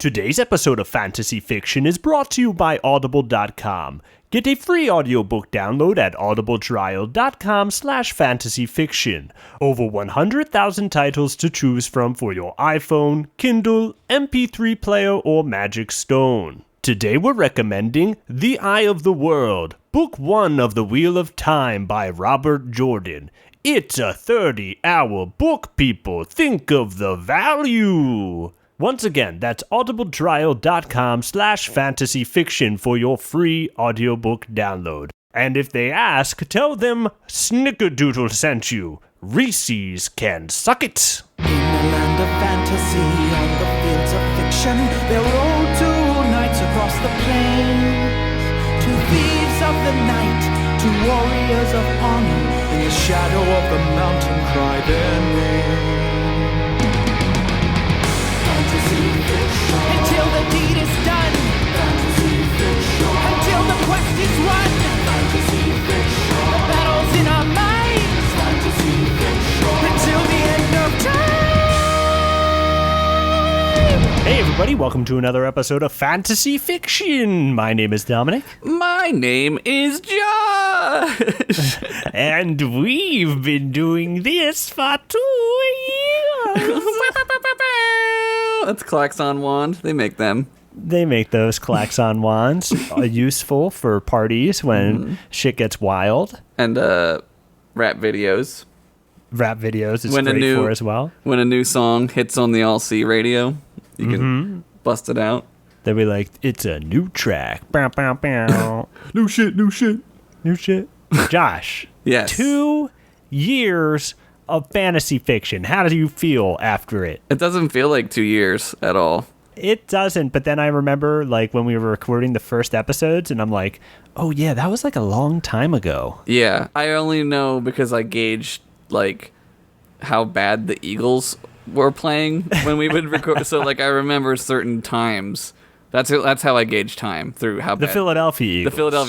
Today's episode of Fantasy Fiction is brought to you by Audible.com. Get a free audiobook download at audibletrial.com/fantasyfiction. Over 100,000 titles to choose from for your iPhone, Kindle, MP3 player, or Magic Stone. Today we're recommending The Eye of the World, Book 1 of The Wheel of Time by Robert Jordan. It's a 30-hour book, people. Think of the value. Once again, that's audibletrial.com/fantasyfiction for your free audiobook download. And if they ask, tell them Snickerdoodle sent you. Reese's can suck it. In the land of fantasy, on the fields of fiction, there roll two knights across the plains. Two thieves of the night, two warriors of honor, in the shadow of the mountain cry their name. Until the deed is done, until the quest is won, the battle's in our minds, until the end of time. Hey everybody, welcome to another episode of Fantasy Fiction. My name is Dominic. My name is Josh. And we've been doing this for 2 years. That's klaxon wand. They make them. They make those klaxon wands useful for parties when shit gets wild. And rap videos. Rap videos is great for as well. When a new song hits on the All-C radio, you can bust it out. They'll be like, it's a new track. Bow, bow, bow. New shit. New shit. Josh. Yes. 2 years of fantasy fiction. How do you feel after it? It doesn't feel like 2 years at all. It doesn't, but then I remember like when we were recording the first episodes and I'm like, oh yeah, that was like a long time ago. Yeah, I only know because I gauged like how bad the Eagles were playing when we would record. So like I remember certain times. That's how I gauge time, through how bad. The Philadelphia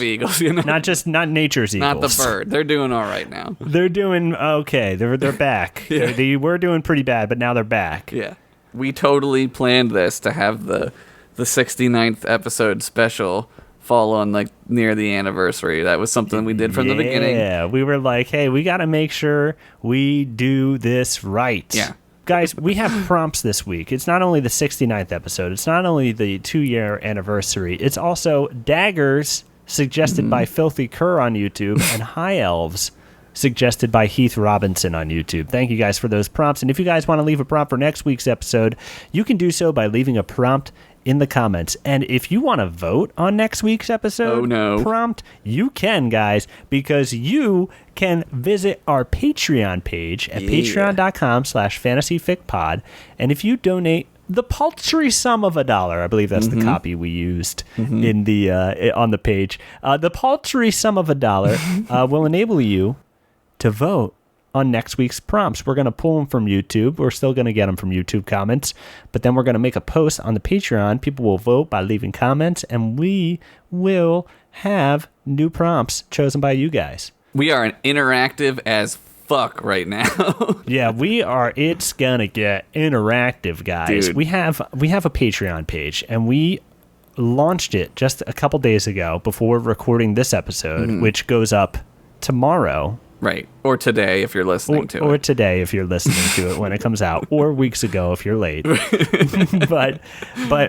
Eagles, you know, not nature's Eagles, not the bird. They're doing all right now. They're doing okay. They're back. Yeah. They were doing pretty bad, but now they're back. Yeah, we totally planned this to have the 69th episode special fall on like near the anniversary. That was something we did from the beginning. Yeah, we were like, hey, we got to make sure we do this right. Yeah. Guys, we have prompts this week. It's not only the 69th episode. It's not only the 2-year anniversary. It's also Daggers, suggested by Filthy Cur on YouTube, and High Elves, suggested by Heath Robinson on YouTube. Thank you guys for those prompts. And if you guys want to leave a prompt for next week's episode, you can do so by leaving a prompt in the comments. And if you want to vote on next week's episode prompt, you can, guys, because you can visit our Patreon page at patreon.com/fantasyficpod. And if you donate the paltry sum of $1, I believe that's the copy we used in the on the page, the paltry sum of $1 will enable you to vote on next week's prompts. We're going to pull them from YouTube. We're still going to get them from YouTube comments, but then we're going to make a post on the Patreon. People will vote by leaving comments, and we will have new prompts chosen by you guys. We are interactive as fuck right now. Yeah, we are. It's going to get interactive, guys. Dude. We have a Patreon page, and we launched it just a couple days ago before recording this episode, which goes up tomorrow. Right. Or today if you're listening to it. Or today if you're listening to it when it comes out. Or weeks ago if you're late. But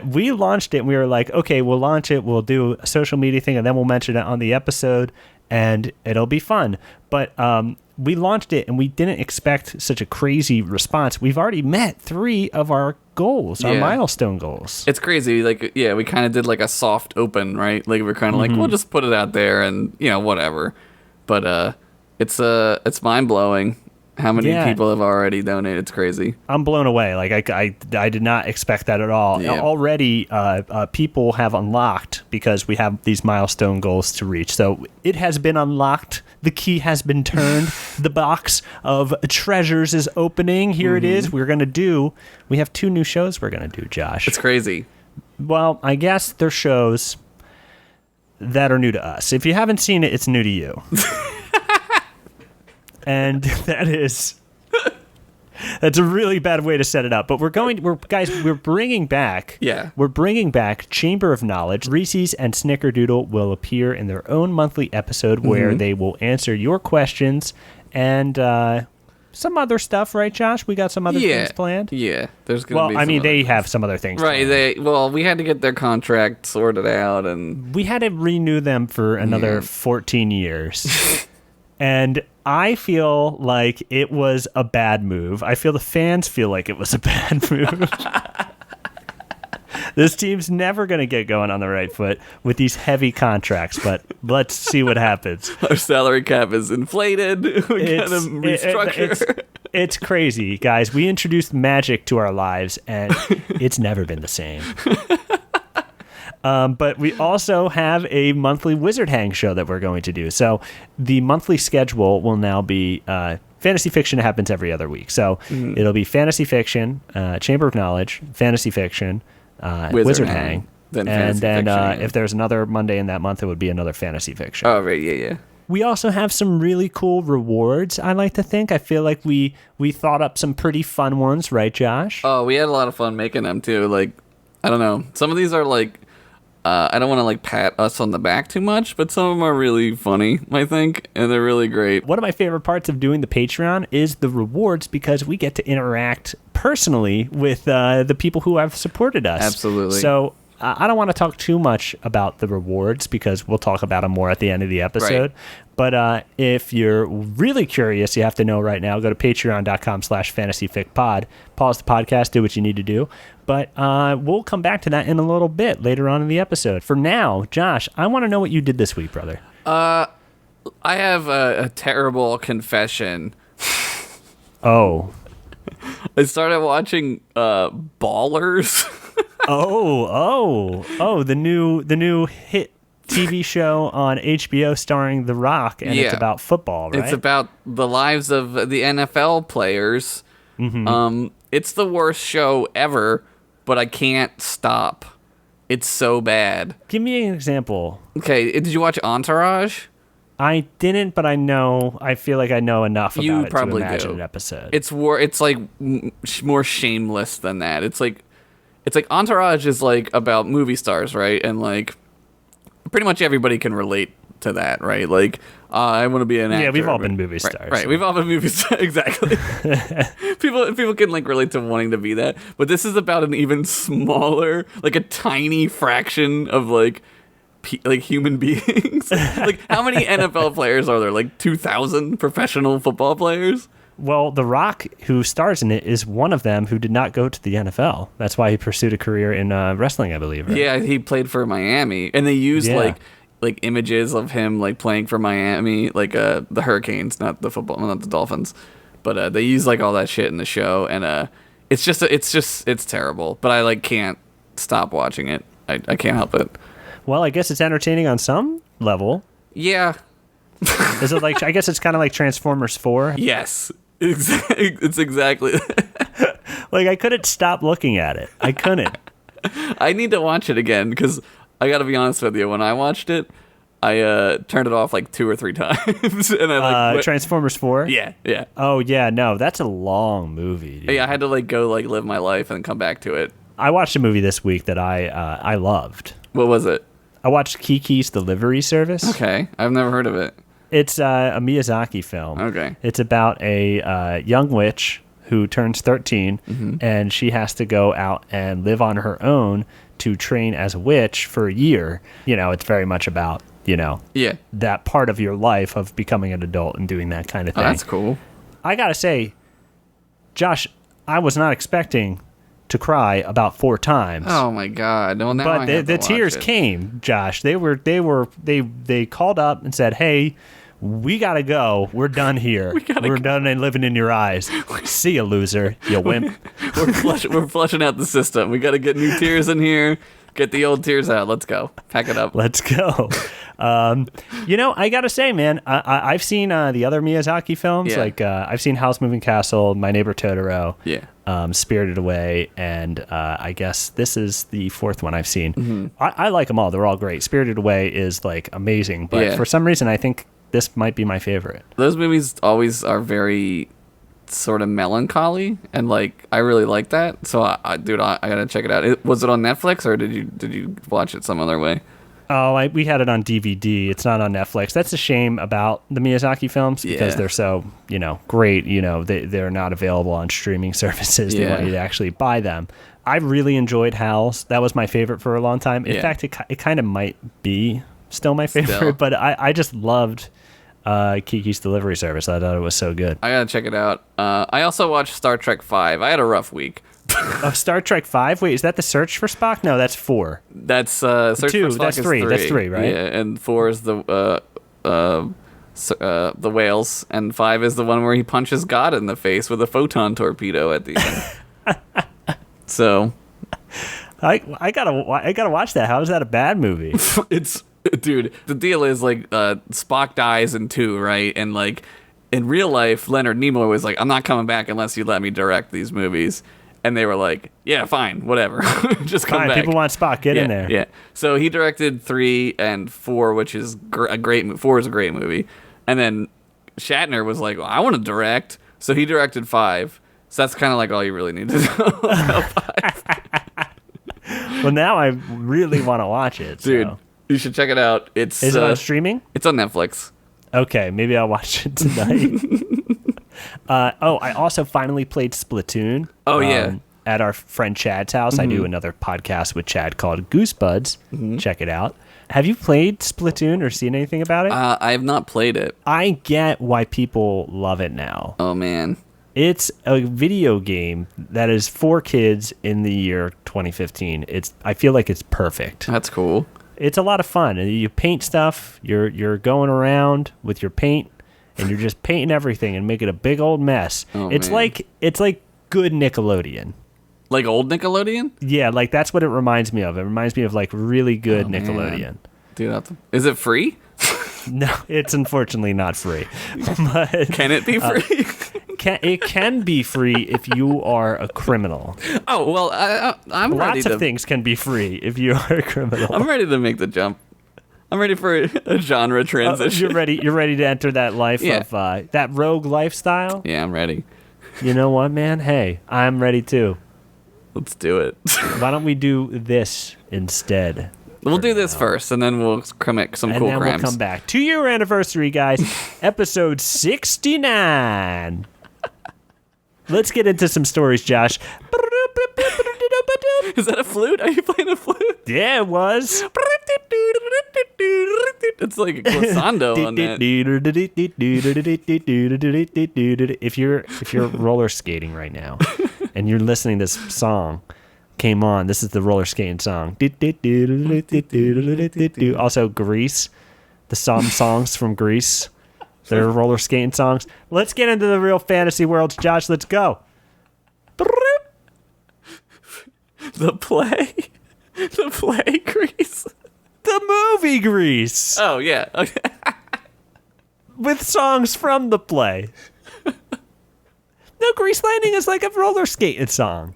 we launched it and we were like, okay, we'll launch it. We'll do a social media thing and then we'll mention it on the episode and it'll be fun. But we launched it and we didn't expect such a crazy response. We've already met 3 of our goals, our milestone goals. It's crazy. Like, yeah, we kind of did like a soft open, right? Like we're kind of like, we'll just put it out there and, you know, whatever. But it's mind-blowing how many people have already donated. It's crazy. I'm blown away. Like I did not expect that at all. Yeah. Already people have unlocked because we have these milestone goals to reach. So it has been unlocked. The key has been turned. The box of treasures is opening. Here it is. We have 2 new shows we're going to do, Josh. It's crazy. Well, I guess they're shows that are new to us. If you haven't seen it, it's new to you. And that is That's a really bad way to set it up. But we're bringing back. Yeah. We're bringing back Chamber of Knowledge. Reese's and Snickerdoodle will appear in their own monthly episode where they will answer your questions and some other stuff, right, Josh? We got some other things planned. Yeah, there's gonna be. Well, I mean, they things. have some other things. Right. We had to get their contract sorted out, and we had to renew them for another 14 years. And I feel like it was a bad move. I feel the fans feel like it was a bad move. This team's never going to get going on the right foot with these heavy contracts, but let's see what happens. Our salary cap is inflated. We got to restructure. It's crazy, guys. We introduced magic to our lives, and it's never been the same. But we also have a monthly Wizard Hang show that we're going to do. So the monthly schedule will now be fantasy fiction happens every other week. So it'll be fantasy fiction, Chamber of Knowledge, fantasy fiction, Wizard Hang. Then if there's another Monday in that month, it would be another fantasy fiction. Oh, right, yeah. We also have some really cool rewards, I like to think. I feel like we thought up some pretty fun ones, right, Josh? Oh, we had a lot of fun making them, too. Like, I don't know. Some of these are like, I don't want to like pat us on the back too much, but some of them are really funny, I think, and they're really great. One of my favorite parts of doing the Patreon is the rewards because we get to interact personally with the people who have supported us. Absolutely. So I don't want to talk too much about the rewards because we'll talk about them more at the end of the episode. Right. But if you're really curious, you have to know right now, go to patreon.com/fantasyficpod. Pause the podcast, do what you need to do. But we'll come back to that in a little bit later on in the episode. For now, Josh, I want to know what you did this week, brother. I have a terrible confession. Oh. I started watching Ballers. the new hit TV show on HBO starring The Rock, and it's about football, right? It's about the lives of the NFL players. Mm-hmm. It's the worst show ever, but I can't stop. It's so bad. Give me an example. Okay, did you watch Entourage? I didn't, but I feel like I know enough about it to imagine do. an episode. It's like more shameless than that. It's like Entourage is like about movie stars, right? And like pretty much everybody can relate to that, right? Like I want to be an actor. Yeah, we've all been movie stars. Right. We've all been movie stars. Exactly. people can like relate to wanting to be that, but this is about an even smaller, like a tiny fraction of like human beings. Like how many NFL players are there? Like 2,000 professional football players? Well, The Rock, who stars in it, is one of them who did not go to the NFL. That's why he pursued a career in wrestling, I believe. Right? Yeah, he played for Miami, and they used like images of him like playing for Miami, like the Hurricanes, not the Dolphins, but they use like all that shit in the show, and it's terrible. But I like can't stop watching it. I can't help it. Well, I guess it's entertaining on some level. Yeah. Is it like? I guess it's kind of like Transformers 4. Yes. It's exactly. Like I couldn't stop looking at it. I couldn't. I need to watch it again because I got to be honest with you. When I watched it, I turned it off like 2 or 3 times. And I like Transformers 4. Yeah. Oh yeah, no, that's a long movie. Dude. Yeah, I had to like go like live my life and come back to it. I watched a movie this week that I loved. What was it? I watched Kiki's Delivery Service. Okay, I've never heard of it. It's a Miyazaki film. Okay. It's about a young witch who turns 13, and she has to go out and live on her own to train as a witch for a year. You know, it's very much about, that part of your life of becoming an adult and doing that kind of thing. Oh, that's cool. I got to say, Josh, I was not expecting to cry about 4 times. Oh my god! Well, now but the tears came, Josh. They called up and said, "Hey, we gotta go. We're done here. We're done and living in your eyes. See you, loser. You wimp." We're flushing out the system. We got to get new tears in here. Get the old tears out. Let's go. Pack it up. Let's go. I gotta say, man, I've seen the other Miyazaki films. Yeah. Like I've seen House Moving Castle, My Neighbor Totoro, Spirited Away, and I guess this is the 4th one I've seen. Mm-hmm. I like them all. They're all great. Spirited Away is like amazing, but for some reason I think this might be my favorite. Those movies always are very sort of melancholy, and like I really like that. So I gotta check it out. Was it on Netflix or did you watch it some other way? Oh, we had it on DVD. It's not on Netflix. That's a shame about the Miyazaki films because they're so, great. They're not available on streaming services. They want you to actually buy them. I really enjoyed Howl's. That was my favorite for a long time. In fact, it kind of might be still my favorite, but I just loved Kiki's Delivery Service. I thought it was so good. I gotta check it out. I also watched Star Trek V. I had a rough week. Star Trek V? Wait, is that the Search for Spock? No, that's 4. That's Search for Spock. That's 3. That's 3, right? Yeah, and 4 is the whales, and 5 is the one where he punches God in the face with a photon torpedo at the end. So, I gotta watch that. How is that a bad movie? Dude, the deal is like Spock dies in 2, right? And like in real life, Leonard Nimoy was like, "I'm not coming back unless you let me direct these movies." And they were like, "Yeah, fine, whatever, just come back." People want Spock. Get in there. Yeah. So he directed 3 and 4, which is a great. 4 is a great movie. And then Shatner was like, well, "I want to direct," so he directed 5. So that's kind of like all you really need to know about 5. Well, now I really want to watch it, dude. So. You should check it out. Is it on streaming? It's on Netflix. Okay, maybe I'll watch it tonight. I also finally played Splatoon. Oh, yeah. At our friend Chad's house. I do another podcast with Chad called Goosebuds. Check it out. Have you played Splatoon or seen anything about it? I have not played it. I get why people love it now. Oh, man. It's a video game that is for kids in the year 2015. I feel like it's perfect. That's cool. It's a lot of fun. You paint stuff. You're going around with your paint, and you're just painting everything and making a big old mess. Oh, it's man. like good Nickelodeon. Like old Nickelodeon? Yeah, like that's what it reminds me of. It reminds me of like really good Nickelodeon. Man. Dude, is it free? No, it's unfortunately not free. But, can it be free? It can be free if you are a criminal. Oh, well, I'm ready Lots of things can be free if you are a criminal. I'm ready to make the jump. I'm ready for a genre transition. You're ready to enter that life of that rogue lifestyle? Yeah, I'm ready. You know what, man? Hey, I'm ready too. Let's do it. Why don't we do this instead? We'll do this first, and then we'll commit some cool crimes. And then we'll come back. 2-year anniversary, guys. Episode 69. Let's get into some stories, Josh. Is that a flute? Are you playing a flute? Yeah, it was. It's like a glissando on that. If you're roller skating right now and you're listening to this song came on, this is the roller skating song. Also Grease, the songs from Grease. They're roller skating songs. Let's get into the real fantasy worlds, Josh. Let's go. The play Grease. The movie Grease. Oh, yeah. Okay. With songs from the play. No, Grease Landing is like a roller skating song.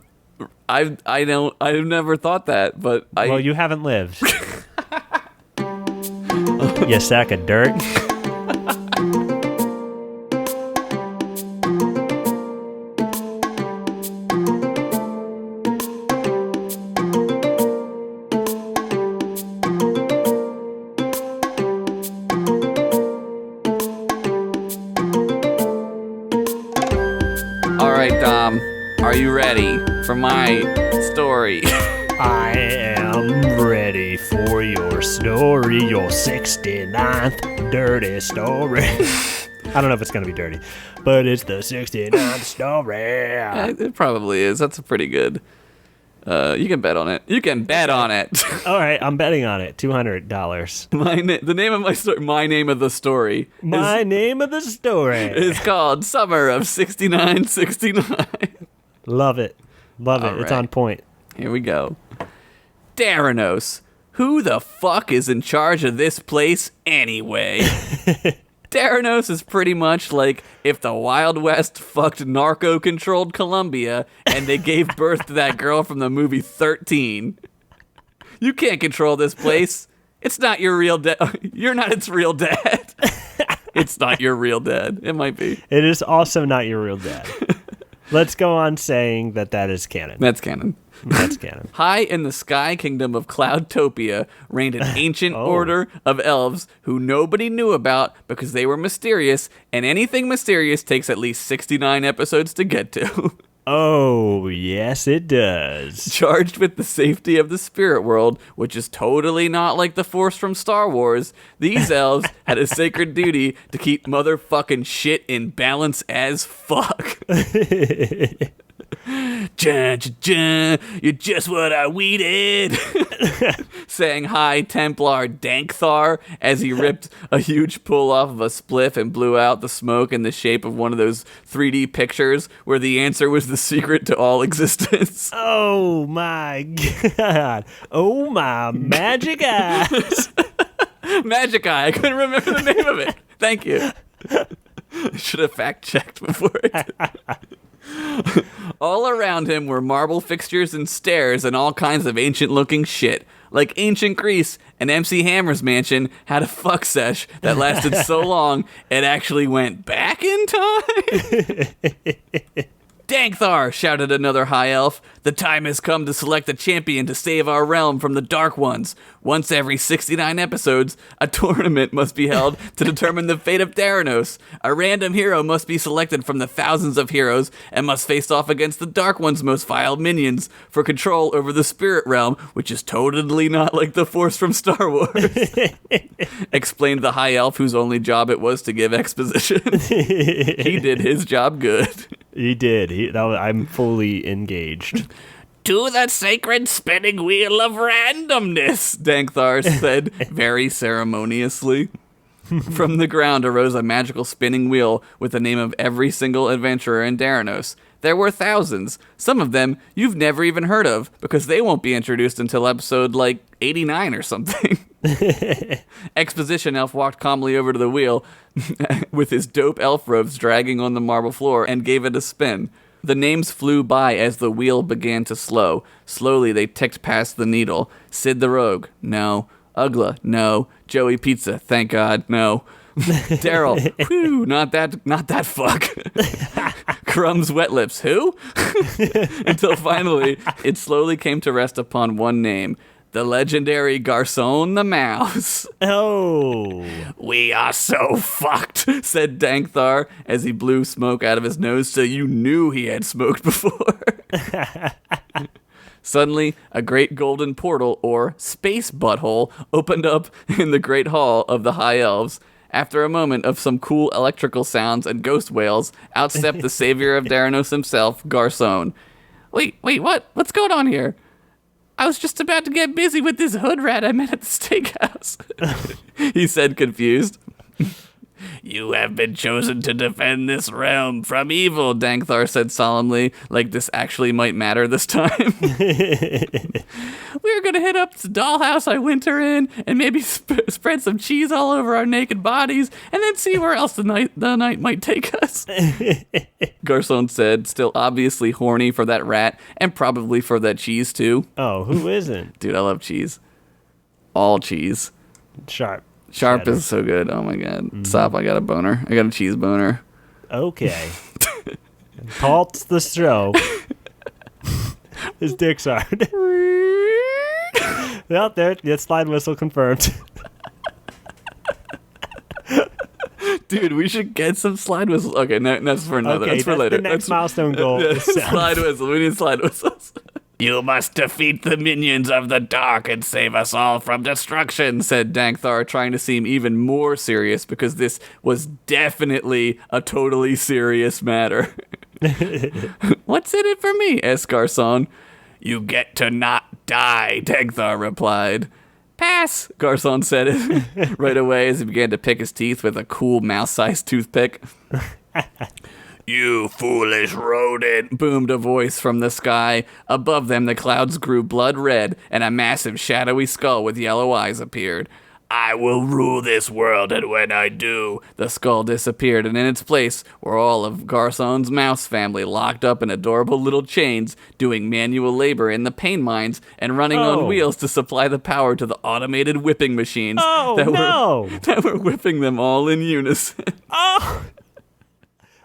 I've never thought that, but Well, you haven't lived. You sack of dirt. All right, Dom, are you ready for my story? I am ready for your story, your 69th dirty story. I don't know if it's going to be dirty, but it's the 69th story. It probably is. That's a pretty good. You can bet on it. You can bet on it. All right, I'm betting on it. $200. The name of my story. My name of the story. My name of the story is called Summer of 6969. Love it. Love it. All It's right. on point. Here we go. Daros. Who the fuck is in charge of this place anyway? Daros is pretty much like if the Wild West fucked narco-controlled Colombia and they gave birth to that girl from the movie 13. You can't control this place. It's not your real dad. You're not its real dad. It's not your real dad. It might be. It is also not your real dad. Let's go on saying that is canon. That's canon. That's canon. High in the sky kingdom of Cloudtopia reigned an ancient order of elves who nobody knew about because they were mysterious, and anything mysterious takes at least 69 episodes to get to. Oh, yes, it does. Charged with the safety of the spirit world, which is totally not like the Force from Star Wars, these elves had a sacred duty to keep motherfucking shit in balance as fuck. You're just what I weeded, sang High Templar Dankthar as he ripped a huge pull off of a spliff and blew out the smoke in the shape of one of those 3D pictures where the answer was the secret to all existence. Oh my God. Oh my magic eyes. Magic Eye. I couldn't remember the name of it. Thank you. I should have fact-checked before I did. All around him were marble fixtures and stairs and all kinds of ancient-looking shit. Like ancient Greece, an MC Hammer's mansion had a fuck sesh that lasted so long it actually went back in time. Dankthar, shouted another high elf. The time has come to select a champion to save our realm from the Dark Ones. Once every 69 episodes, a tournament must be held to determine the fate of Daros. A random hero must be selected from the thousands of heroes and must face off against the Dark One's most vile minions for control over the spirit realm, which is totally not like the Force from Star Wars. Explained the high elf whose only job it was to give exposition. He did his job good. He did. I'm fully engaged. To the sacred spinning wheel of randomness, Dankthar said very ceremoniously. From the ground arose a magical spinning wheel with the name of every single adventurer in Daros. There were thousands. Some of them you've never even heard of because they won't be introduced until episode 89 or something. Exposition elf walked calmly over to the wheel with his dope elf robes dragging on the marble floor and gave it a spin. The names flew by as the wheel began to slow. Slowly they ticked past the needle. Sid the Rogue, no. Ugla, no. Joey Pizza, thank God, no. Daryl, whew, not that fuck. Crumbs Wet Lips, who? Until finally, it slowly came to rest upon one name. The legendary Garcon the Mouse. Oh. We are so fucked, said Dankthar as he blew smoke out of his nose so you knew he had smoked before. Suddenly, a great golden portal, or space butthole, opened up in the great hall of the High Elves. After a moment of some cool electrical sounds and ghost wails, out stepped the savior of Daros himself, Garcon. Wait, what? What's going on here? I was just about to get busy with this hood rat I met at the steakhouse, he said, confused. You have been chosen to defend this realm from evil, Dankthar said solemnly, like this actually might matter this time. We're going to hit up the dollhouse I winter in and maybe spread some cheese all over our naked bodies and then see where else the night might take us. Garcon said, still obviously horny for that rat and probably for that cheese too. Oh, who isn't? Dude, I love cheese. All cheese. Sharp Cheddar is so good. Oh my God. Mm-hmm. Stop. I got a boner. I got a cheese boner. Okay. Paul's the stroke. His dick's hard. Out there. That slide whistle confirmed. Dude, we should get some slide whistles. Okay, no, that's for another. Okay, that's for later. The next milestone goal. Slide whistle. We need slide whistles. You must defeat the minions of the dark and save us all from destruction, said Dankthar, trying to seem even more serious because this was definitely a totally serious matter. What's in it for me? asked Garcon. You get to not die, Dankthar replied. Pass, Garcon said it right away as he began to pick his teeth with a cool mouse-sized toothpick. You foolish rodent, boomed a voice from the sky. Above them, the clouds grew blood red, and a massive shadowy skull with yellow eyes appeared. I will rule this world, and when I do, the skull disappeared, and in its place were all of Garson's mouse family locked up in adorable little chains, doing manual labor in the pain mines and running on wheels to supply the power to the automated whipping machines that were whipping them all in unison. Oh!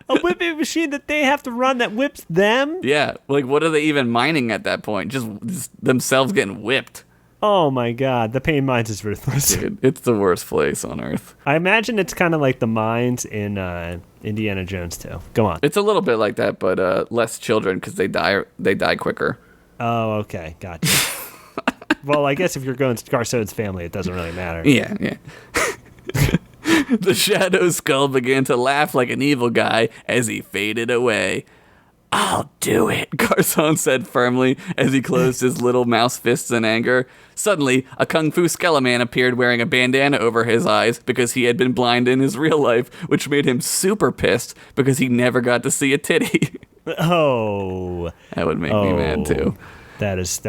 A whipping machine that they have to run that whips them? Yeah, like what are they even mining at that point? Just themselves getting whipped. Oh my god, the pain mines is ruthless. Dude, it's the worst place on Earth. I imagine it's kind of like the mines in Indiana Jones too. Go on. It's a little bit like that, but less children because they die quicker. Oh, okay, gotcha. Well, I guess if you're going to Garson's family, it doesn't really matter. Yeah. The shadow skull began to laugh like an evil guy as he faded away. I'll do it, Garcon said firmly as he closed his little mouse fists in anger. Suddenly, a Kung Fu Skeleman appeared wearing a bandana over his eyes because he had been blind in his real life, which made him super pissed because he never got to see a titty. Oh. That would make me mad, too. That is.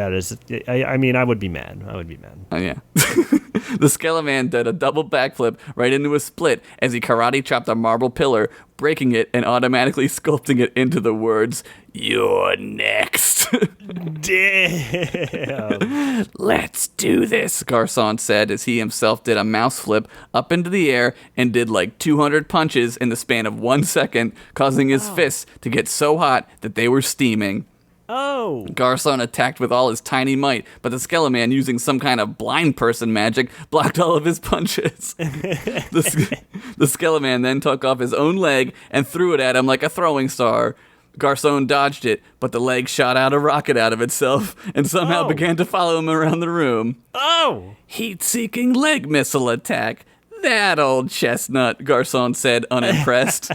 I mean, I would be mad. Oh, yeah. The Skeleman did a double backflip right into a split as he karate chopped a marble pillar, breaking it and automatically sculpting it into the words, "You're next." Damn. Let's do this, Garcon said as he himself did a mouse flip up into the air and did like 200 punches in the span of 1 second, causing his fists to get so hot that they were steaming. Oh. Garcon attacked with all his tiny might, but the Skeleman, using some kind of blind person magic, blocked all of his punches. The Skeleman then took off his own leg and threw it at him like a throwing star. Garcon dodged it, but the leg shot out a rocket out of itself and somehow began to follow him around the room. Oh! Heat-seeking leg missile attack. That old chestnut, Garcon said, unimpressed.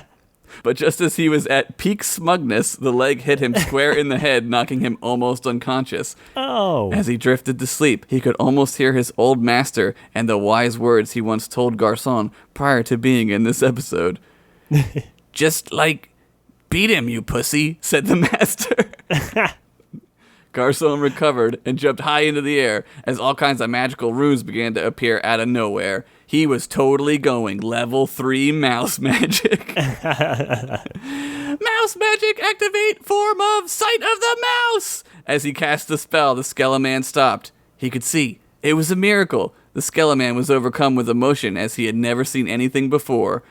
But just as he was at peak smugness, the leg hit him square in the head, knocking him almost unconscious. Oh. As he drifted to sleep, he could almost hear his old master and the wise words he once told Garcon prior to being in this episode. Just like, beat him, you pussy, said the master. Garcon recovered and jumped high into the air as all kinds of magical runes began to appear out of nowhere. He was totally going level 3 mouse magic. Mouse magic, activate form of sight of the mouse! As he cast the spell, the Skeleman stopped. He could see. It was a miracle. The Skeleman was overcome with emotion as he had never seen anything before.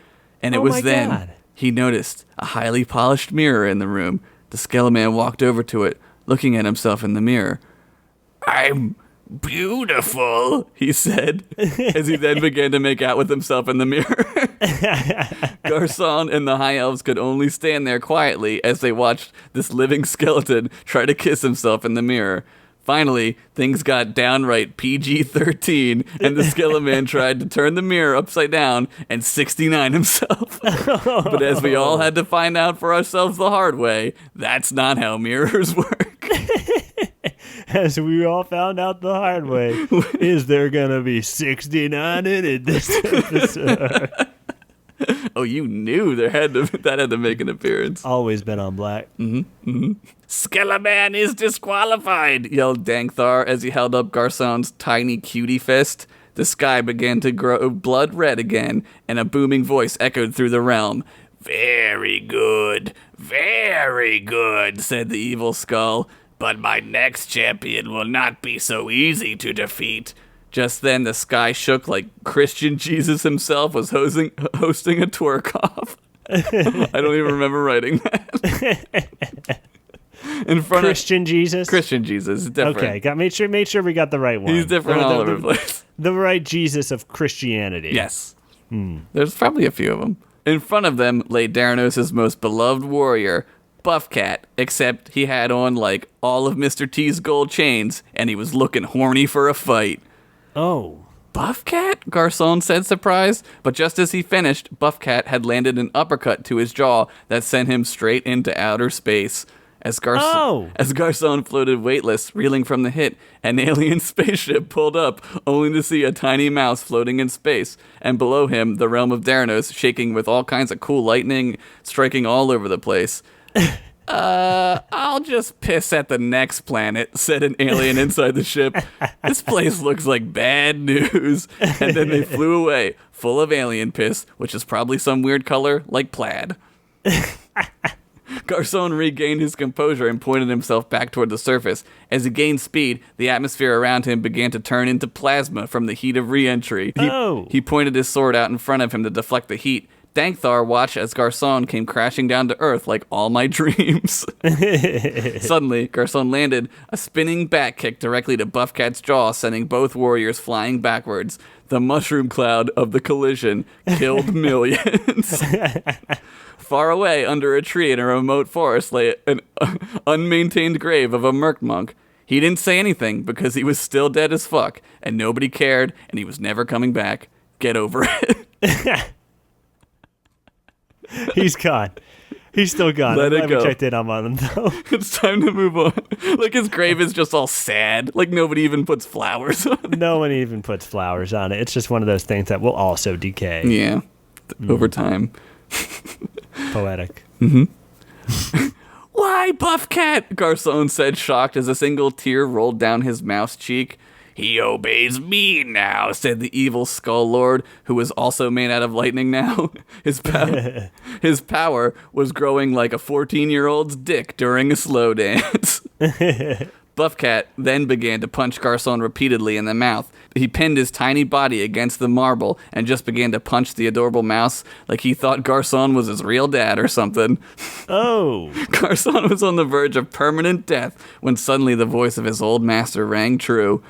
And it was then he noticed a highly polished mirror in the room. The Skeleman walked over to it, looking at himself in the mirror. I'm beautiful, he said, as he then began to make out with himself in the mirror. Garcon and the High Elves could only stand there quietly as they watched this living skeleton try to kiss himself in the mirror. Finally, things got downright PG-13, and the Skeleman tried to turn the mirror upside down and 69 himself. But as we all had to find out for ourselves the hard way, that's not how mirrors work. As we all found out the hard way, is there going to be 69 in it this episode? Oh, you knew that had to make an appearance. Always been on black. Skeleman is disqualified, yelled Dangthar as he held up Garcon's tiny cutie fist. The sky began to grow blood red again, and a booming voice echoed through the realm. Very good, said the evil skull. But my next champion will not be so easy to defeat. Just then, the sky shook like Christian Jesus himself was hosting a twerk-off. I don't even remember writing that. In front Christian Jesus? Christian Jesus, different. Okay, made sure we got the right one. He's different all over the place. The right Jesus of Christianity. Yes. There's probably a few of them. In front of them lay Daros' most beloved warrior, Buff Cat, except he had on, like, all of Mr. T's gold chains, and he was looking horny for a fight. Oh. Buff Cat? Garcon said, surprised. But just as he finished, Buff Cat had landed an uppercut to his jaw that sent him straight into outer space. As Garcon floated weightless, reeling from the hit, an alien spaceship pulled up, only to see a tiny mouse floating in space, and below him, the realm of Daros, shaking with all kinds of cool lightning, striking all over the place. I'll just piss at the next planet, said an alien inside the ship. This place looks like bad news. And then they flew away, full of alien piss, which is probably some weird color like plaid. Garcon regained his composure and pointed himself back toward the surface. As he gained speed, the atmosphere around him began to turn into plasma from the heat of re-entry. He pointed his sword out in front of him to deflect the heat. Dankthar watched as Garcon came crashing down to earth like all my dreams. Suddenly, Garcon landed a spinning back kick directly to Buffcat's jaw, sending both warriors flying backwards. The mushroom cloud of the collision killed millions. Far away, under a tree in a remote forest, lay an unmaintained grave of a merc monk. He didn't say anything because he was still dead as fuck, and nobody cared, and he was never coming back. Get over it. He's gone. He's still gone. Let it go. We checked in on him, though. It's time to move on. Like, his grave is just all sad. Like, nobody even puts flowers on it. No one even puts flowers on it. It's just one of those things that will also decay. Yeah. Over time. Poetic. Mm-hmm. Why, Buffcat? Garcon said, shocked as a single tear rolled down his mouth's cheek. He obeys me now, said the evil Skull Lord, who was also made out of lightning now. His power was growing like a 14-year-old's dick during a slow dance. Buffcat then began to punch Garcon repeatedly in the mouth. He pinned his tiny body against the marble and just began to punch the adorable mouse like he thought Garcon was his real dad or something. Oh. Garcon was on the verge of permanent death when suddenly the voice of his old master rang true.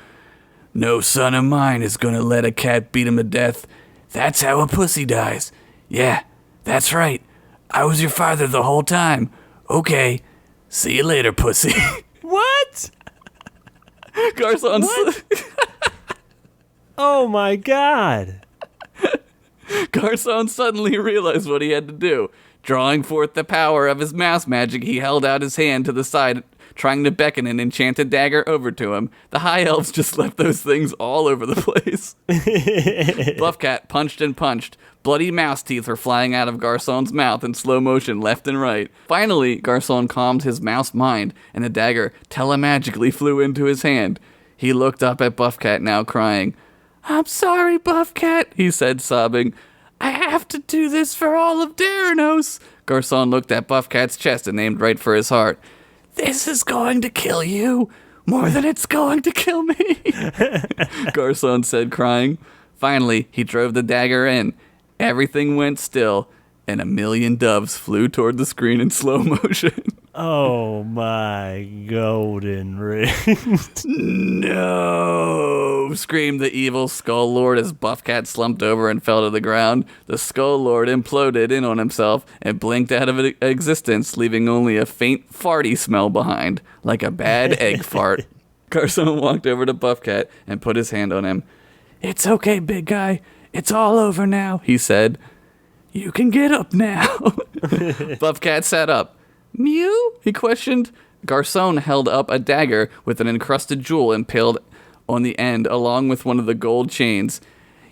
No son of mine is gonna let a cat beat him to death. That's how a pussy dies. Yeah, that's right. I was your father the whole time. Okay, see you later, pussy. What? Garcon. What? Oh my God. Garcon suddenly realized what he had to do. Drawing forth the power of his mouse magic, he held out his hand to the side, trying to beckon an enchanted dagger over to him. The high elves just left those things all over the place. Buffcat punched and punched. Bloody mouse teeth were flying out of Garcon's mouth in slow motion left and right. Finally, Garcon calmed his mouse mind, and the dagger telemagically flew into his hand. He looked up at Buffcat, now crying. I'm sorry, Buffcat, he said, sobbing. I have to do this for all of Daros. Garcon looked at Buffcat's chest and aimed right for his heart. This is going to kill you more than it's going to kill me, Garcon said, crying. Finally, he drove the dagger in. Everything went still, and a million doves flew toward the screen in slow motion. Oh my golden ring. No, screamed the evil Skull Lord as Buffcat slumped over and fell to the ground. The Skull Lord imploded in on himself and blinked out of existence, leaving only a faint farty smell behind, like a bad egg fart. Garcon walked over to Buffcat and put his hand on him. It's okay, big guy. It's all over now, he said. You can get up now. Buffcat sat up. Mew? He questioned. Garcon held up a dagger with an encrusted jewel impaled on the end, along with one of the gold chains.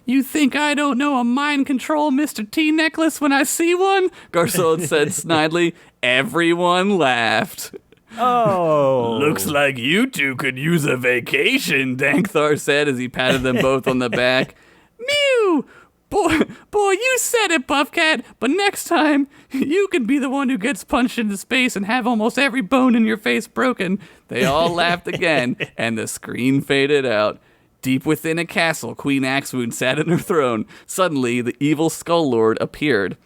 You think I don't know a mind control Mr. T necklace when I see one? Garcon said snidely. Everyone laughed. Oh. Looks like you two could use a vacation, Dankthar said as he patted them both on the back. Mew! Boy, you said it, Buffcat, but next time, you can be the one who gets punched into space and have almost every bone in your face broken. They all laughed again, and the screen faded out. Deep within a castle, Queen Axewound sat in her throne. Suddenly, the evil Skull Lord appeared.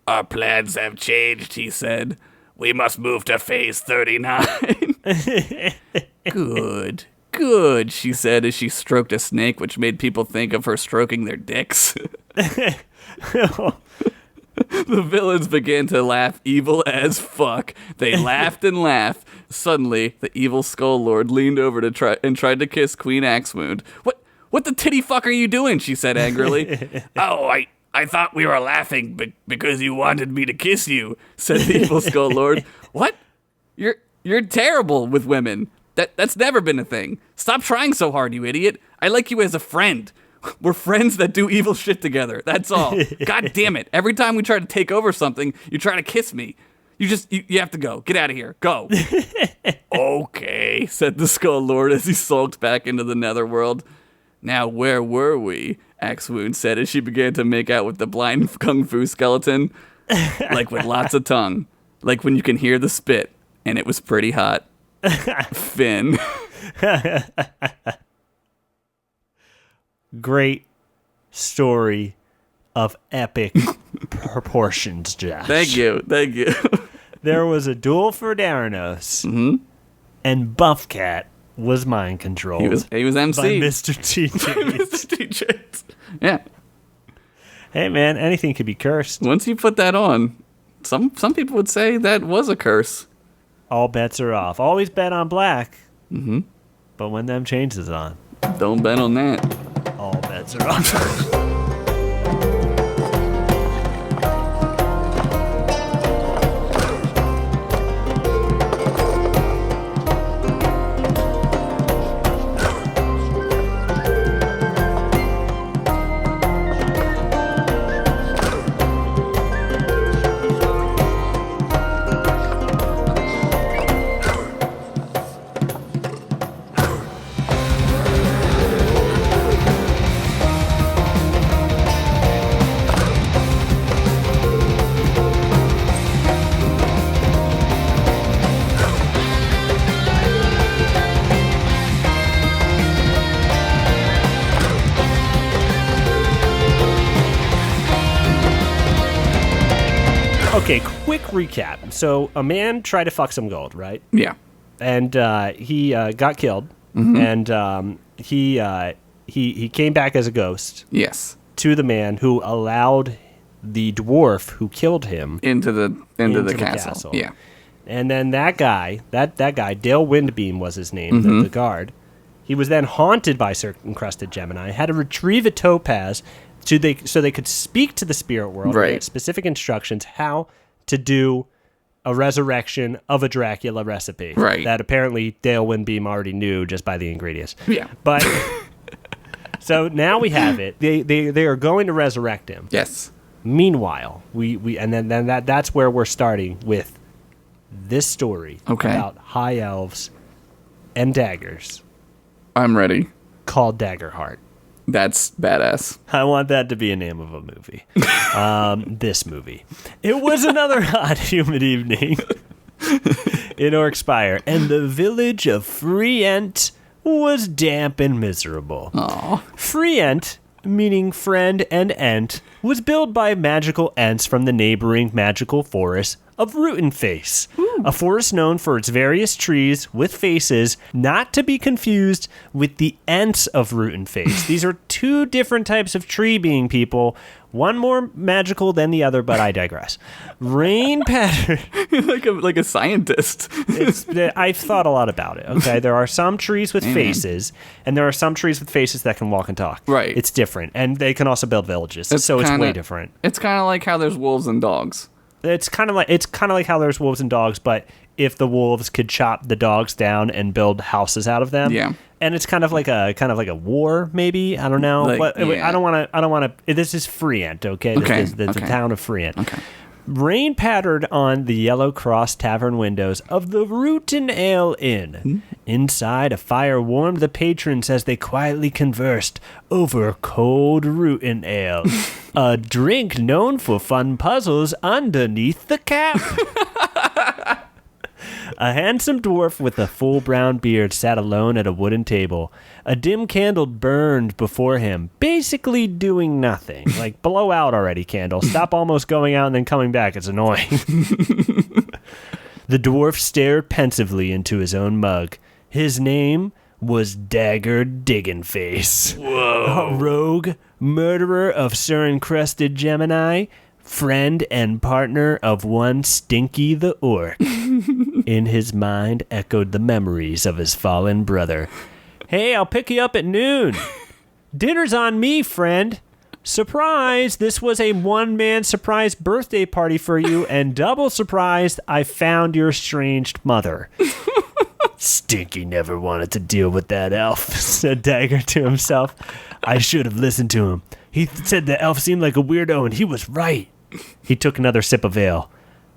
Our plans have changed, he said. We must move to phase 39. Good, she said as she stroked a snake, which made people think of her stroking their dicks. The villains began to laugh evil as fuck. They laughed and laughed. Suddenly, the evil Skull Lord leaned over to tried to kiss Queen Axewound. What the titty fuck are you doing? She said angrily. Oh, I thought we were laughing because you wanted me to kiss you, said the evil Skull Lord. What? You're terrible with women. That's never been a thing. Stop trying so hard, you idiot. I like you as a friend. We're friends that do evil shit together. That's all. God damn it. Every time we try to take over something, you try to kiss me. You have to go. Get out of here. Go. Okay, said the Skull Lord as he sulked back into the netherworld. Now, where were we? Axewound said as she began to make out with the blind kung fu skeleton. Like with lots of tongue. Like when you can hear the spit. And it was pretty hot. Finn. Great story of epic proportions, Josh. Thank you. There was a duel for Daros, and Buff Cat was mind controlled. He was MC. By Mr. TJ. Mr. TJ. Yeah. Hey, man, anything could be cursed. Once you put that on, some people would say that was a curse. All bets are off. Always bet on black. But when them changes on, don't bet on that. All bets are off. Okay, quick recap. So a man tried to fuck some gold, right? Yeah. And he got killed, and he came back as a ghost. Yes. To the man who allowed the dwarf who killed him into the castle. Yeah. And then that guy, Dale Windbeam was his name, the guard. He was then haunted by Encrusted Gemini, had to retrieve a topaz so they could speak to the spirit world, right. And get specific instructions how to do a resurrection of a Dracula recipe. Right. That apparently Dale Windbeam already knew just by the ingredients. Yeah. But so now we have it. They are going to resurrect him. Yes. Meanwhile, that's where we're starting with this story about high elves and daggers. I'm ready. Called Daggerheart. That's badass. I want that to be a name of a movie. This movie. It was another hot, humid evening in Orkspire, and the village of Frient was damp and miserable. Aww. Frient, meaning friend and ent, was built by magical ents from the neighboring magical forest of Rootenface, a forest known for its various trees with faces, not to be confused with the ents of Rootenface. These are two different types of tree being, people. One more magical than the other, but I digress. Rain pattern. like a scientist. I've thought a lot about it, okay? There are some trees with faces, and there are some trees with faces that can walk and talk. Right. It's different, and they can also build villages, so it's way different. It's kind of like how there's wolves and dogs. It's kind of like how there's wolves and dogs, but if the wolves could chop the dogs down and build houses out of them, yeah. And it's kind of like a war, maybe. I don't know. Like, yeah. I don't want to. This is Frient, okay? This is the town of Frient. Okay. Rain pattered on the yellow cross tavern windows of the Rootin' Ale Inn. Inside, a fire warmed the patrons as they quietly conversed over cold Rootin' Ale, a drink known for fun puzzles underneath the cap. A handsome dwarf with a full brown beard sat alone at a wooden table. A dim candle burned before him, basically doing nothing. Like, blow out already, candle. Stop almost going out and then coming back. It's annoying. The dwarf stared pensively into his own mug. His name was Dagger Digginface. Whoa. A rogue, murderer of Sir Encrusted Gemini, friend and partner of one Stinky the Orc. In his mind echoed the memories of his fallen brother. Hey, I'll pick you up at noon. Dinner's on me, friend. Surprise, this was a one-man surprise birthday party for you, and double surprised, I found your estranged mother. Stinky never wanted to deal with that elf, said Dagger to himself. I should have listened to him. He said the elf seemed like a weirdo, and he was right. He took another sip of ale.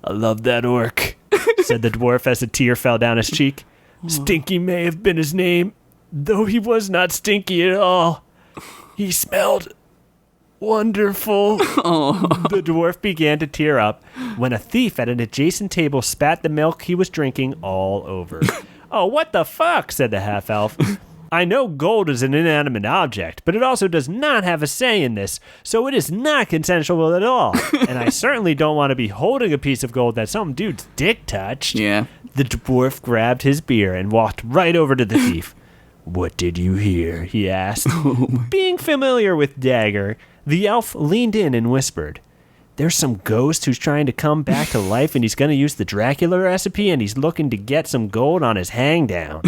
I love that orc, said the dwarf as a tear fell down his cheek. Stinky may have been his name, though he was not stinky at all. He smelled wonderful. The dwarf began to tear up when a thief at an adjacent table spat the milk he was drinking all over. Oh, what the fuck, said the half-elf. I know gold is an inanimate object, but it also does not have a say in this, so it is not consensual at all. And I certainly don't want to be holding a piece of gold that some dude's dick touched. Yeah. The dwarf grabbed his beer and walked right over to the thief. What did you hear? He asked. Being familiar with Dagger, the elf leaned in and whispered, there's some ghost who's trying to come back to life and he's going to use the Dracula recipe and he's looking to get some gold on his hangdown.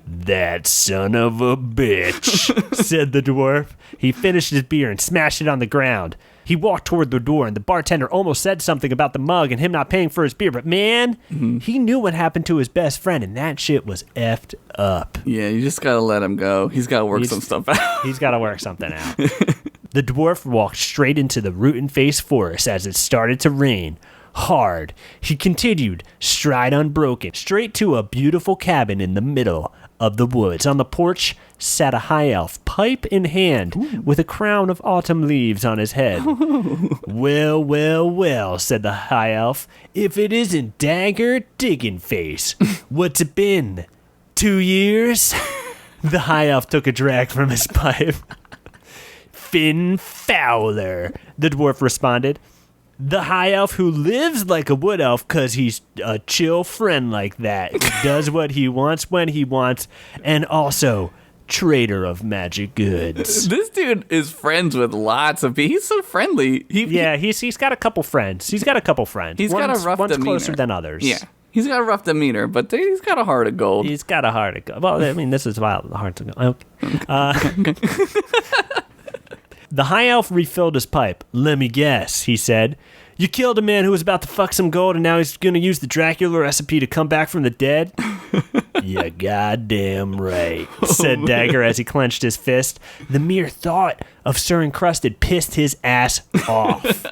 That son of a bitch, said the dwarf. He finished his beer and smashed it on the ground. He walked toward the door, and the bartender almost said something about the mug and him not paying for his beer. But man, he knew what happened to his best friend, and that shit was effed up. Yeah, you just gotta let him go. He's gotta work some stuff out. He's gotta work something out. The dwarf walked straight into the root-and-face forest as it started to rain. Hard. He continued, stride unbroken, straight to a beautiful cabin in the middle of the woods. On the porch sat a high elf, pipe in hand, with a crown of autumn leaves on his head. Well, well, well, said the high elf, if it isn't Dagger Digging Face. What's it been? 2 years? The high elf took a drag from his pipe. Finn Fowler, the dwarf responded. The high elf who lives like a wood elf because he's a chill friend like that. He does what he wants when he wants, and also trader of magic goods. This dude is friends with lots of people. He's so friendly. He's got a couple friends. He's got a couple friends. He's got a rough one's demeanor. Closer than others. Yeah. He's got a rough demeanor, but he's got a heart of gold. He's got a heart of gold. Well, I mean, this is about the heart of gold. Okay. The high elf refilled his pipe. Let me guess, he said. You killed a man who was about to fuck some gold and now he's going to use the Dracula recipe to come back from the dead? You goddamn right, said Dagger as he clenched his fist. The mere thought of stirring crusted pissed his ass off.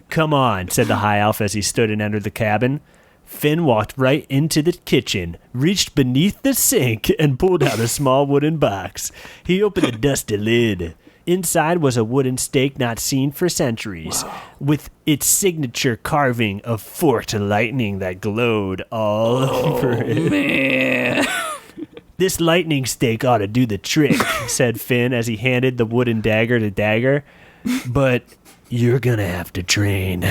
Come on, said the high elf as he stood and entered the cabin. Finn walked right into the kitchen, reached beneath the sink, and pulled out a small wooden box. He opened the dusty lid. Inside was a wooden stake not seen for centuries, with its signature carving of forked lightning that glowed all over it. Man. This lightning stake ought to do the trick, said Finn as he handed the wooden dagger to Dagger. But you're gonna have to train.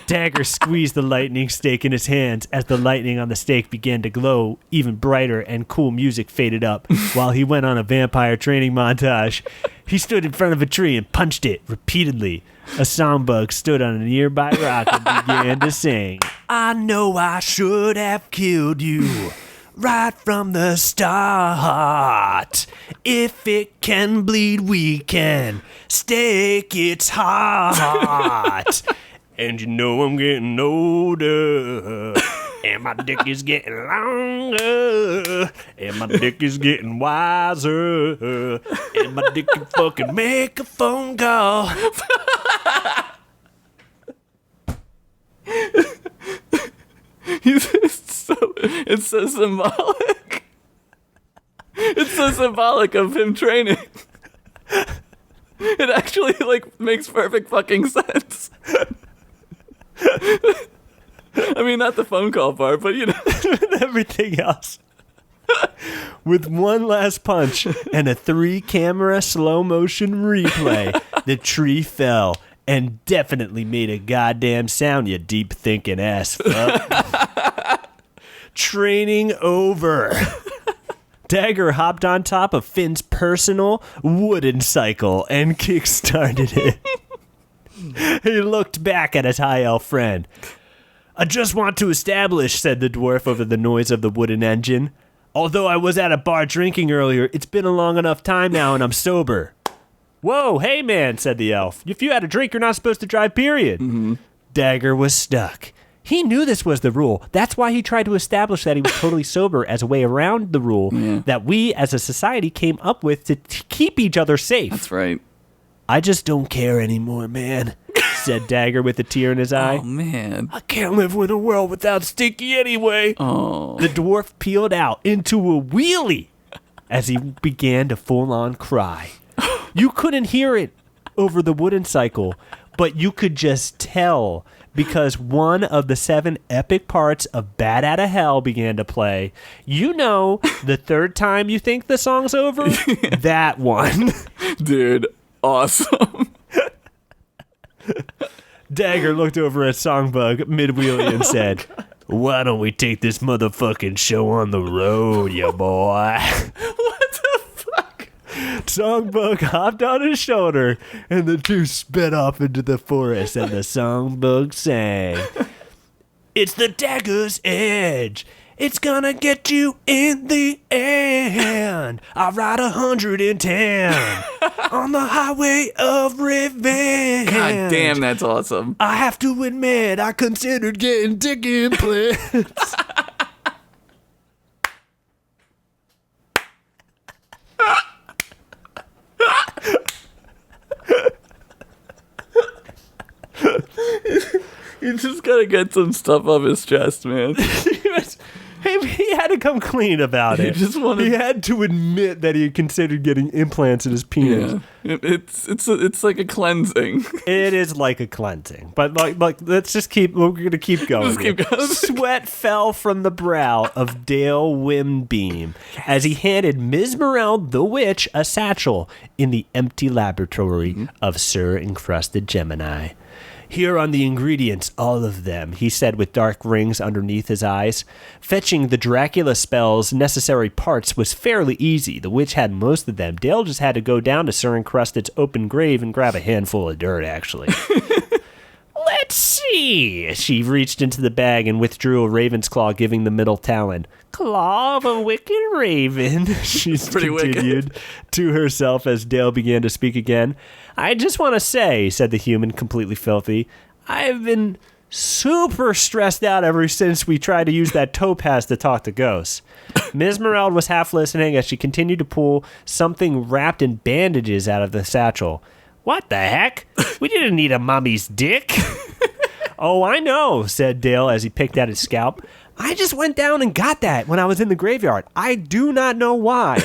Dagger squeezed the lightning stake in his hands as the lightning on the stake began to glow even brighter and cool music faded up while he went on a vampire training montage. He stood in front of a tree and punched it repeatedly. A songbug stood on a nearby rock and began to sing. I know I should have killed you right from the start. If it can bleed, we can stake its heart. And you know I'm getting older, and my dick is getting longer, and my dick is getting wiser, and my dick can fucking make a phone call. It's so symbolic. It's so symbolic of him training. It actually makes perfect fucking sense. I mean, not the phone call part, but everything else. With one last punch and a 3-camera slow motion replay, the tree fell and definitely made a goddamn sound, you deep thinking ass fuck. Training over. Dagger hopped on top of Finn's personal wooden cycle and kick-started it. He looked back at his high elf friend. I just want to establish, said the dwarf over the noise of the wooden engine. Although I was at a bar drinking earlier, it's been a long enough time now and I'm sober. Whoa, hey man, said the elf. If you had a drink, you're not supposed to drive, period. Mm-hmm. Dagger was stuck. He knew this was the rule. That's why he tried to establish that he was totally sober as a way around the rule that we as a society came up with to keep each other safe. That's right. I just don't care anymore, man, said Dagger with a tear in his eye. Oh, man. I can't live in a world without Stinky anyway. Oh. The dwarf peeled out into a wheelie as he began to full-on cry. You couldn't hear it over the wooden cycle, but you could just tell because one of the 7 epic parts of Bat Outta Hell began to play. You know, the third time you think the song's over? That one. Dude, awesome. Dagger looked over at Songbug mid-wheelie and said, why don't we take this motherfucking show on the road, ya boy? What the fuck? Songbug hopped on his shoulder, and the two sped off into the forest, and the Songbug sang, it's the Dagger's edge. It's gonna get you in the end. I ride 110 on the highway of revenge. God damn, that's awesome. I have to admit, I considered getting dick implants. You just gotta get some stuff off his chest, man. He had to come clean about it. He had to admit that he had considered getting implants in his penis. Yeah. It's like a cleansing. It is like a cleansing. But like let's just we're gonna keep going. Just keep going. Sweat fell from the brow of Dale Wimbeam as he handed Mesmereld the Witch a satchel in the empty laboratory of Sir Encrusted Gemini. Here are the ingredients, all of them, he said with dark rings underneath his eyes. Fetching the Dracula spell's necessary parts was fairly easy. The witch had most of them. Dale just had to go down to Sir Encrusted's open grave and grab a handful of dirt, actually. Let's see. She reached into the bag and withdrew a raven's claw, giving the middle talon. Claw of a wicked raven, she continued to herself as Dale began to speak again. I just want to say, said the human, completely filthy, I've been super stressed out ever since we tried to use that topaz to talk to ghosts. Ms. Moreld was half listening as she continued to pull something wrapped in bandages out of the satchel. What the heck? We didn't need a mummy's dick. Oh, I know, said Dale as he picked at his scalp. I just went down and got that when I was in the graveyard. I do not know why.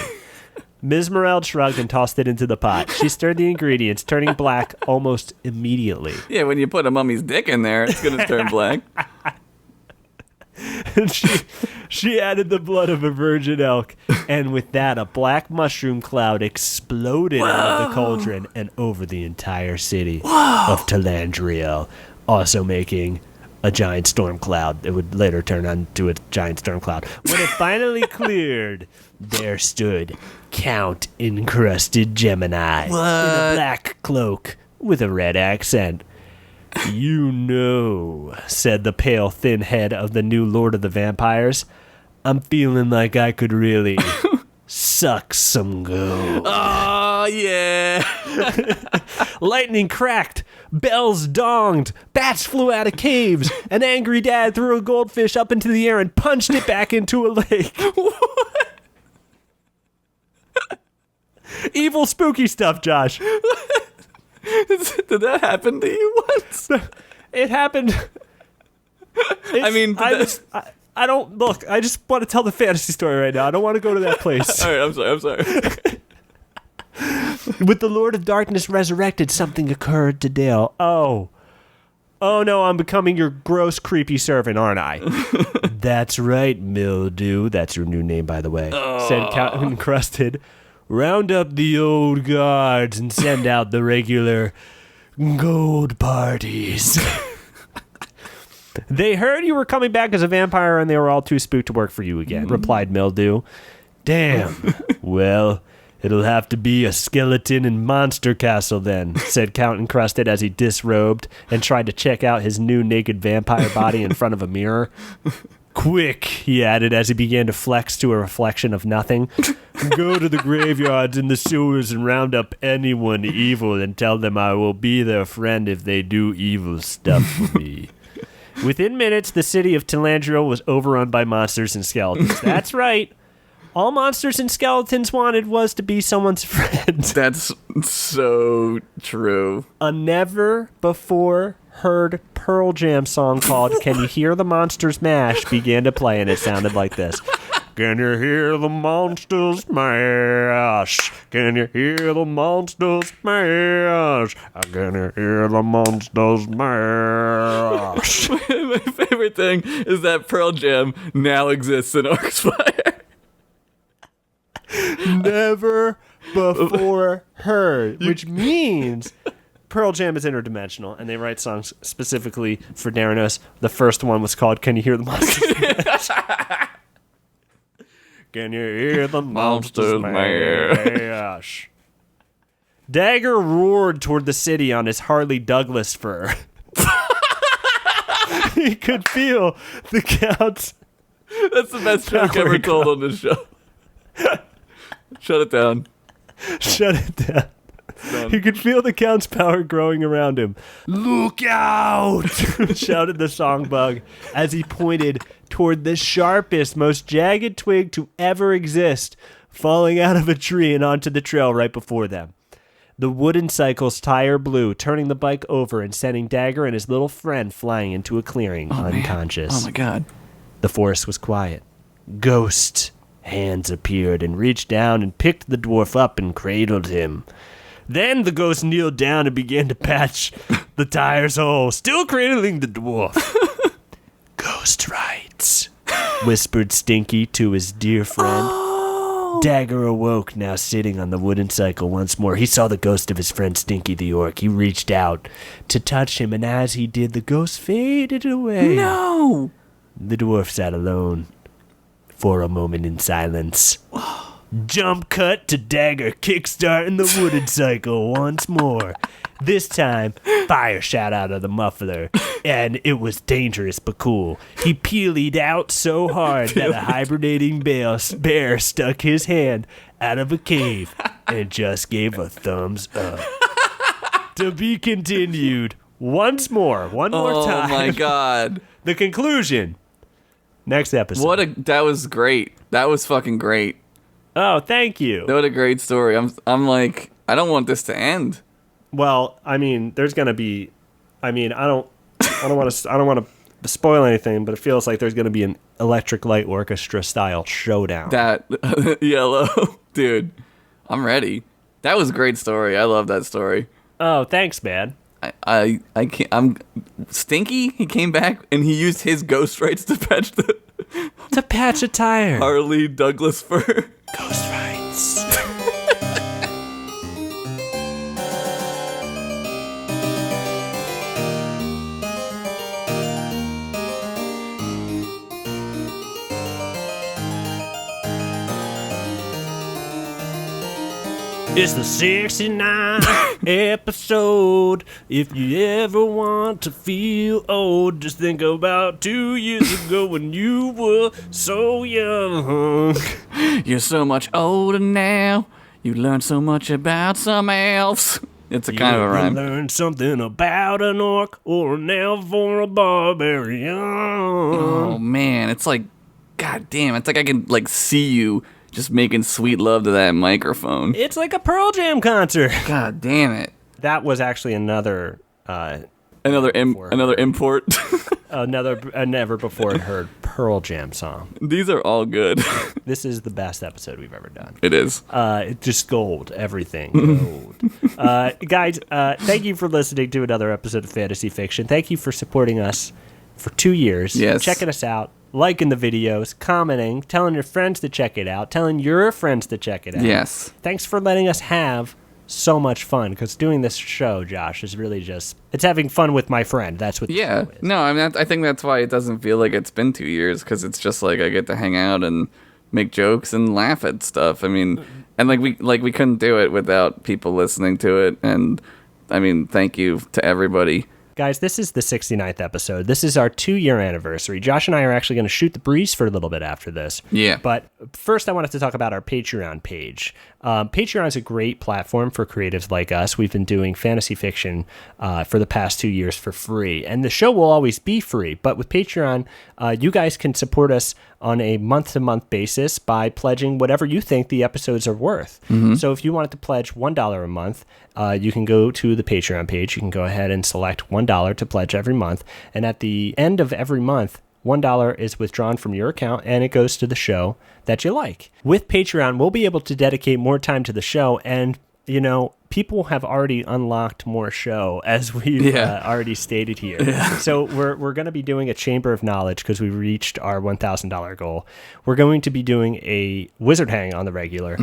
Ms. Moreld shrugged and tossed it into the pot. She stirred the ingredients, turning black almost immediately. Yeah, when you put a mummy's dick in there, it's going to turn black. She added the blood of a virgin elk, and with that, a black mushroom cloud exploded out of the cauldron and over the entire city of Talandriel, also making a giant storm cloud. It would later turn into a giant storm cloud. When it finally cleared, there stood Count Encrusted Gemini in a black cloak with a red accent. You know, said the pale, thin head of the new Lord of the Vampires, I'm feeling like I could really suck some gold. Oh, yeah. Lightning cracked, bells donged, bats flew out of caves. An angry dad threw a goldfish up into the air and punched it back into a lake. Evil, spooky stuff, Josh. Did that happen to you once? It happened. I mean, I don't look. I just want to tell the fantasy story right now. I don't want to go to that place. All right, I'm sorry. With the Lord of Darkness resurrected, something occurred to Dale. Oh no, I'm becoming your gross, creepy servant, aren't I? That's right, Mildew. That's your new name, by the way. Said Count Encrusted. Round up the old guards and send out the regular gold parties. They heard you were coming back as a vampire and they were all too spooked to work for you again, replied Mildew. Damn. Well, it'll have to be a skeleton and monster castle then, said Count Encrusted as he disrobed and tried to check out his new naked vampire body in front of a mirror. Quick, he added as he began to flex to a reflection of nothing. Go to the graveyards and the sewers and round up anyone evil and tell them I will be their friend if they do evil stuff for me. Within minutes, the city of Talandriel was overrun by monsters and skeletons. That's right. All monsters and skeletons wanted was to be someone's friend. That's so true. A never-before-heard Pearl Jam song called Can You Hear the Monsters Mash began to play, and it sounded like this. Can you hear the monsters mash? Can you hear the monsters mash? Can you hear the monsters mash? My favorite thing is that Pearl Jam now exists in Arcspire. Never before heard, which means Pearl Jam is interdimensional, and they write songs specifically for Daros. The first one was called Can You Hear the Monsters Mash? Can you hear the monsters mash? Dagger roared toward the city on his Harley Douglas fur. He could feel the Count's... That's the best joke ever told on this show. Shut it down. Shut it down. He could feel the Count's power growing around him. Look out! Shouted the songbug as he pointed toward the sharpest, most jagged twig to ever exist, falling out of a tree and onto the trail right before them. The wooden cycle's tire blew, turning the bike over and sending Dagger and his little friend flying into a clearing, unconscious. Man. Oh my god. The forest was quiet. Ghost hands appeared and reached down and picked the dwarf up and cradled him. Then the ghost kneeled down and began to patch the tire's hole, still cradling the dwarf. Ghost rights, whispered Stinky to his dear friend. Oh. Dagger awoke, now sitting on the wooden cycle once more. He saw the ghost of his friend Stinky the orc. He reached out to touch him, and as he did, the ghost faded away. No! The dwarf sat alone for a moment in silence. Jump cut to Dagger kickstarting the wooden cycle once more. This time, fire shot out of the muffler, and it was dangerous but cool. He peelied out so hard that a hibernating bear stuck his hand out of a cave and just gave a thumbs up. To be continued once more, one more time. Oh my god. The conclusion. Next episode. That was great. That was fucking great. Oh, thank you. What a great story. I'm like, I don't want this to end. Well, I mean, there's gonna be. I mean, I don't want to spoil anything, but it feels like there's gonna be an Electric Light Orchestra style showdown. That yellow, dude. I'm ready. That was a great story. I love that story. Oh, thanks, man. I can't. I'm Stinky. He came back and he used his ghost rights to patch a tire. Harley Douglas fur. Ghost rights. It's the 69th episode. If you ever want to feel old, just think about 2 years ago when you were so young. You're so much older now. You learned so much about some elves. It's a kind of a rhyme. You learned something about an orc or an elf or a barbarian. Oh man, it's like, god damn, it's like I can like see you just making sweet love to that microphone. It's like a Pearl Jam concert. God damn it. That was actually another import. a never before heard Pearl Jam song. These are all good. This is the best episode we've ever done. It is. Just gold. Everything. Gold. Guys, thank you for listening to another episode of Fantasy Fiction. Thank you for supporting us for 2 years. Yes. Checking us out. Liking the videos, commenting, telling your friends to check it out, telling your friends to check it out. Yes. Thanks for letting us have so much fun, because doing this show, Josh, is really just, it's having fun with my friend. That's what the show is. No, I mean, I think that's why it doesn't feel like it's been 2 years, because it's just like I get to hang out and make jokes and laugh at stuff. I mean, and we couldn't do it without people listening to it, and I mean, thank you to everybody. Guys, this is the 69th episode. This is our 2-year anniversary. Josh and I are actually going to shoot the breeze for a little bit after this. Yeah. But first, I wanted to talk about our Patreon page. Patreon is a great platform for creatives like us. We've been doing fantasy fiction for the past 2 years for free, and the show will always be free. But with Patreon, you guys can support us on a month-to-month basis by pledging whatever you think the episodes are worth. So if you wanted to pledge $1 a month, you can go to the Patreon page. You can go ahead and select $1 to pledge every month, and at the end of every month, $1 is withdrawn from your account and it goes to the show that you like. With Patreon, we'll be able to dedicate more time to the show, and people have already unlocked more show, as we've already stated here. So we're going to be doing a Chamber of Knowledge because we reached our $1,000 goal. We're going to be doing a Wizard Hang on the regular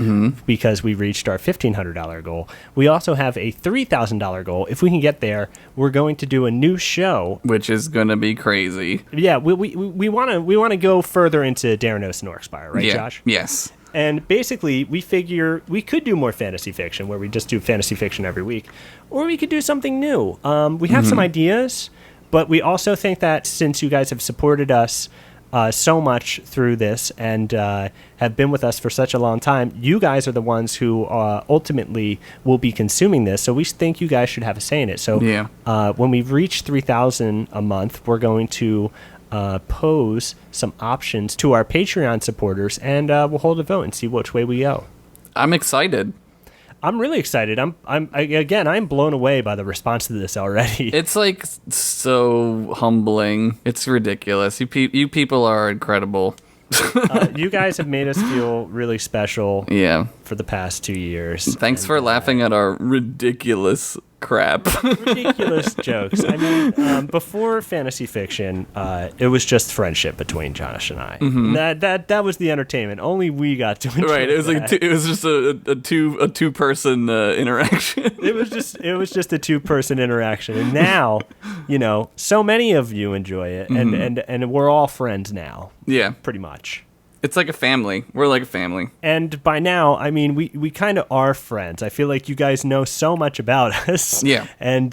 because we reached our $1,500 goal. We also have a $3,000 goal. If we can get there, we're going to do a new show, which is going to be crazy. Yeah, we want to go further into Daros and Orcspire, right, Josh? Yes. And basically, we figure we could do more fantasy fiction, where we just do fantasy fiction every week, or we could do something new. We have some ideas, but we also think that since you guys have supported us so much through this and have been with us for such a long time, you guys are the ones who ultimately will be consuming this. So we think you guys should have a say in it. So when we reach $3,000 a month, we're going to pose some options to our Patreon supporters, and we'll hold a vote and see which way we go. I'm excited. I'm really excited. I'm blown away by the response to this already. It's like so humbling. It's ridiculous. You people are incredible. You guys have made us feel really special. Yeah. For the past 2 years. Thanks for laughing at our ridiculous crap. Ridiculous jokes. I mean, before fantasy fiction, it was just friendship between Josh and I. That was the entertainment. Only we got to enjoy. Right. It was that. it was just a two person interaction. It was just a 2-person interaction, and now, so many of you enjoy it, and we're all friends now. Yeah, pretty much. It's like a family. We're like a family. And by now, I mean, we kind of are friends. I feel like you guys know so much about us. Yeah. And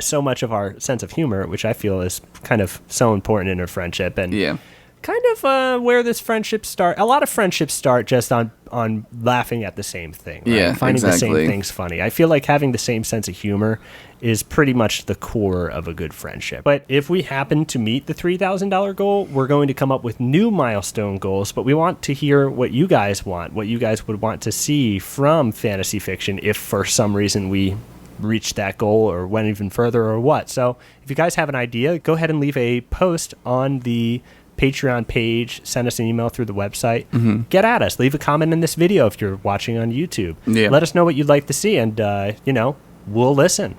so much of our sense of humor, which I feel is kind of so important in a friendship. And kind of where this friendship start. A lot of friendships start just on laughing at the same thing. Right? Yeah, Finding exactly. the same things funny. I feel like having the same sense of humor is pretty much the core of a good friendship. But if we happen to meet the $3,000 goal, we're going to come up with new milestone goals, but we want to hear what you guys want, what you guys would want to see from fantasy fiction if for some reason we reached that goal or went even further or what. So if you guys have an idea, go ahead and leave a post on the Patreon page, send us an email through the website. Get at us. Leave a comment in this video if you're watching on YouTube. Let us know what you'd like to see, and we'll listen.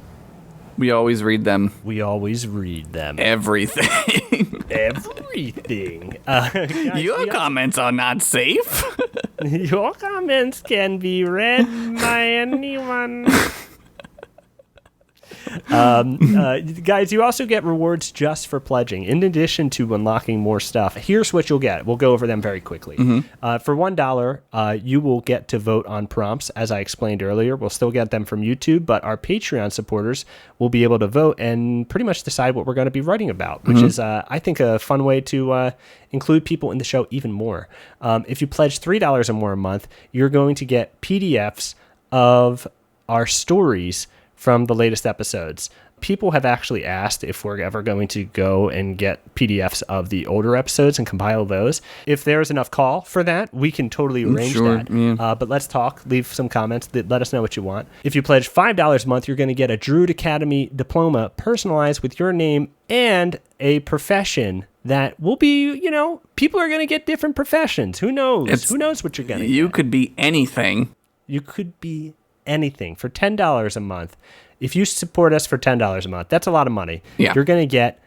We always read them. Everything. Everything. Guys, your comments are not safe. Your comments can be read by anyone. Guys, you also get rewards just for pledging. In addition to unlocking more stuff, here's what you'll get. We'll go over them very quickly. For $1, you will get to vote on prompts. As I explained earlier, we'll still get them from YouTube, but our Patreon supporters will be able to vote and pretty much decide what we're going to be writing about, which is, I think, a fun way to include people in the show even more. If you pledge $3 or more a month, you're going to get PDFs of our stories from the latest episodes. People have actually asked if we're ever going to go and get PDFs of the older episodes and compile those. If there's enough call for that, we can totally arrange that. Yeah. But let's talk. Leave some comments. Let us know what you want. If you pledge $5 a month, you're going to get a Druid Academy diploma personalized with your name and a profession that will be, people are going to get different professions. Who knows? Who knows what you're going to get? You could be anything. You could be anything for $10 a month. If you support us for $10 a month, that's a lot of money. Yeah. You're going to get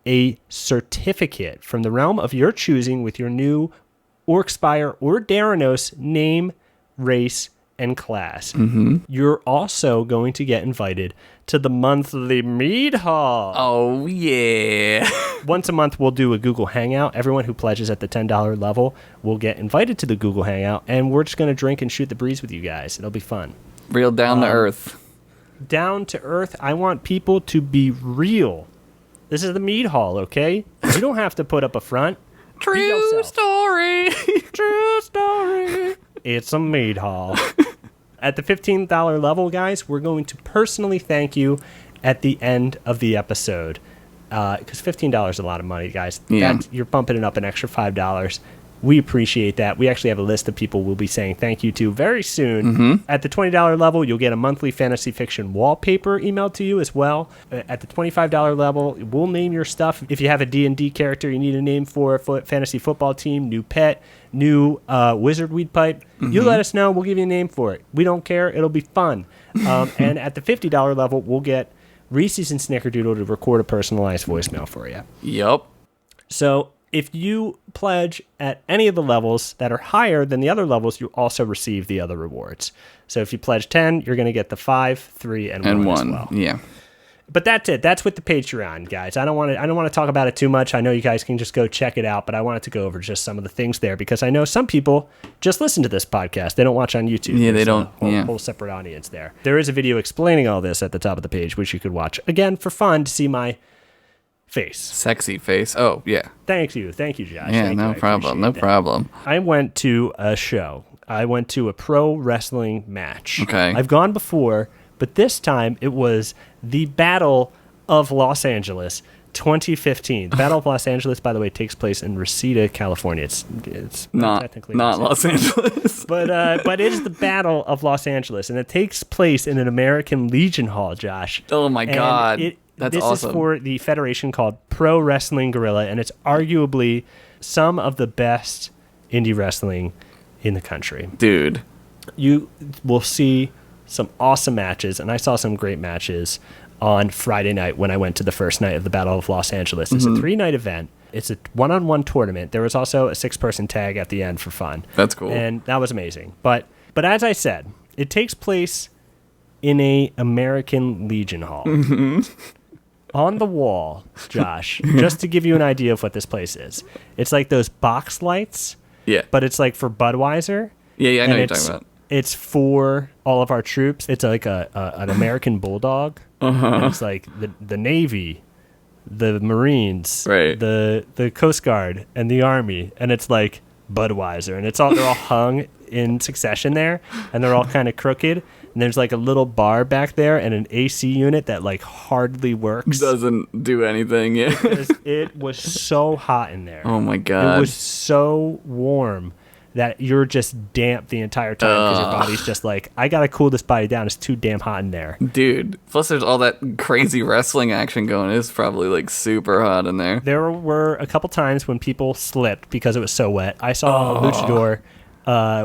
a certificate from the realm of your choosing with your new Orcspire or Daros name, race, and class. You're also going to get invited to the monthly Mead Hall. Oh, yeah. Once a month, we'll do a Google Hangout. Everyone who pledges at the $10 level will get invited to the Google Hangout, and we're just going to drink and shoot the breeze with you guys. It'll be fun. Real down to earth. Down to earth. I want people to be real. This is the Mead Hall, okay? You don't have to put up a front. True story. True story. It's a Mead Hall. At the $15 level, guys, we're going to personally thank you at the end of the episode. Because $15 is a lot of money, guys. Yeah. You're bumping it up an extra $5. We appreciate that. We actually have a list of people we'll be saying thank you to very soon. Mm-hmm. At the $20 level, you'll get a monthly fantasy fiction wallpaper emailed to you as well. At the $25 level, we'll name your stuff. If you have a D&D character you need a name for, fantasy football team, new pet, new wizard weed pipe, you let us know. We'll give you a name for it. We don't care. It'll be fun. And at the $50 level, we'll get Reese's and Snickerdoodle to record a personalized voicemail for you. Yup. So if you pledge at any of the levels that are higher than the other levels, you also receive the other rewards. So if you pledge 10, you're going to get the 5, 3, and 1 as well. Yeah. But that's it. That's with the Patreon, guys. I don't want to talk about it too much. I know you guys can just go check it out, but I wanted to go over just some of the things there because I know some people just listen to this podcast. They don't watch on YouTube. Yeah, There's they don't. A whole separate audience there. There is a video explaining all this at the top of the page, which you could watch again for fun to see my face. Sexy face. Oh, yeah. Thank you, Josh. Yeah, no problem. No problem. I went to a show. I went to a pro wrestling match. Okay. I've gone before, but this time it was the Battle of Los Angeles 2015. The Battle of Los Angeles, by the way, takes place in Reseda, California. It's not technically Los Angeles. but it is the Battle of Los Angeles, and it takes place in an American Legion Hall, Josh. Oh, my God. That's this awesome. This is for the federation called Pro Wrestling Guerrilla, and it's arguably some of the best indie wrestling in the country. Dude. You will see some awesome matches, and I saw some great matches on Friday night when I went to the first night of the Battle of Los Angeles. It's a 3-night event. It's a one-on-one tournament. There was also a 6-person tag at the end for fun. That's cool. And that was amazing. But as I said, it takes place in a American Legion Hall. On the wall, Josh, just to give you an idea of what this place is. It's like those box lights. Yeah. But it's like for Budweiser. Yeah, I know what you're talking about. It's for all of our troops. It's like an American Bulldog. And it's like the Navy, the Marines, right. the Coast Guard, and the Army. And it's like Budweiser. And they're all hung in succession there. And they're all kind of crooked. And there's like a little bar back there and an AC unit that like hardly works. Doesn't do anything. Yeah. It was so hot in there. Oh my God. It was so warm that you're just damp the entire time because your body's just like, I gotta cool this body down. It's too damn hot in there. Dude. Plus there's all that crazy wrestling action going. It's probably like super hot in there. There were a couple times when people slipped because it was so wet. I saw a luchador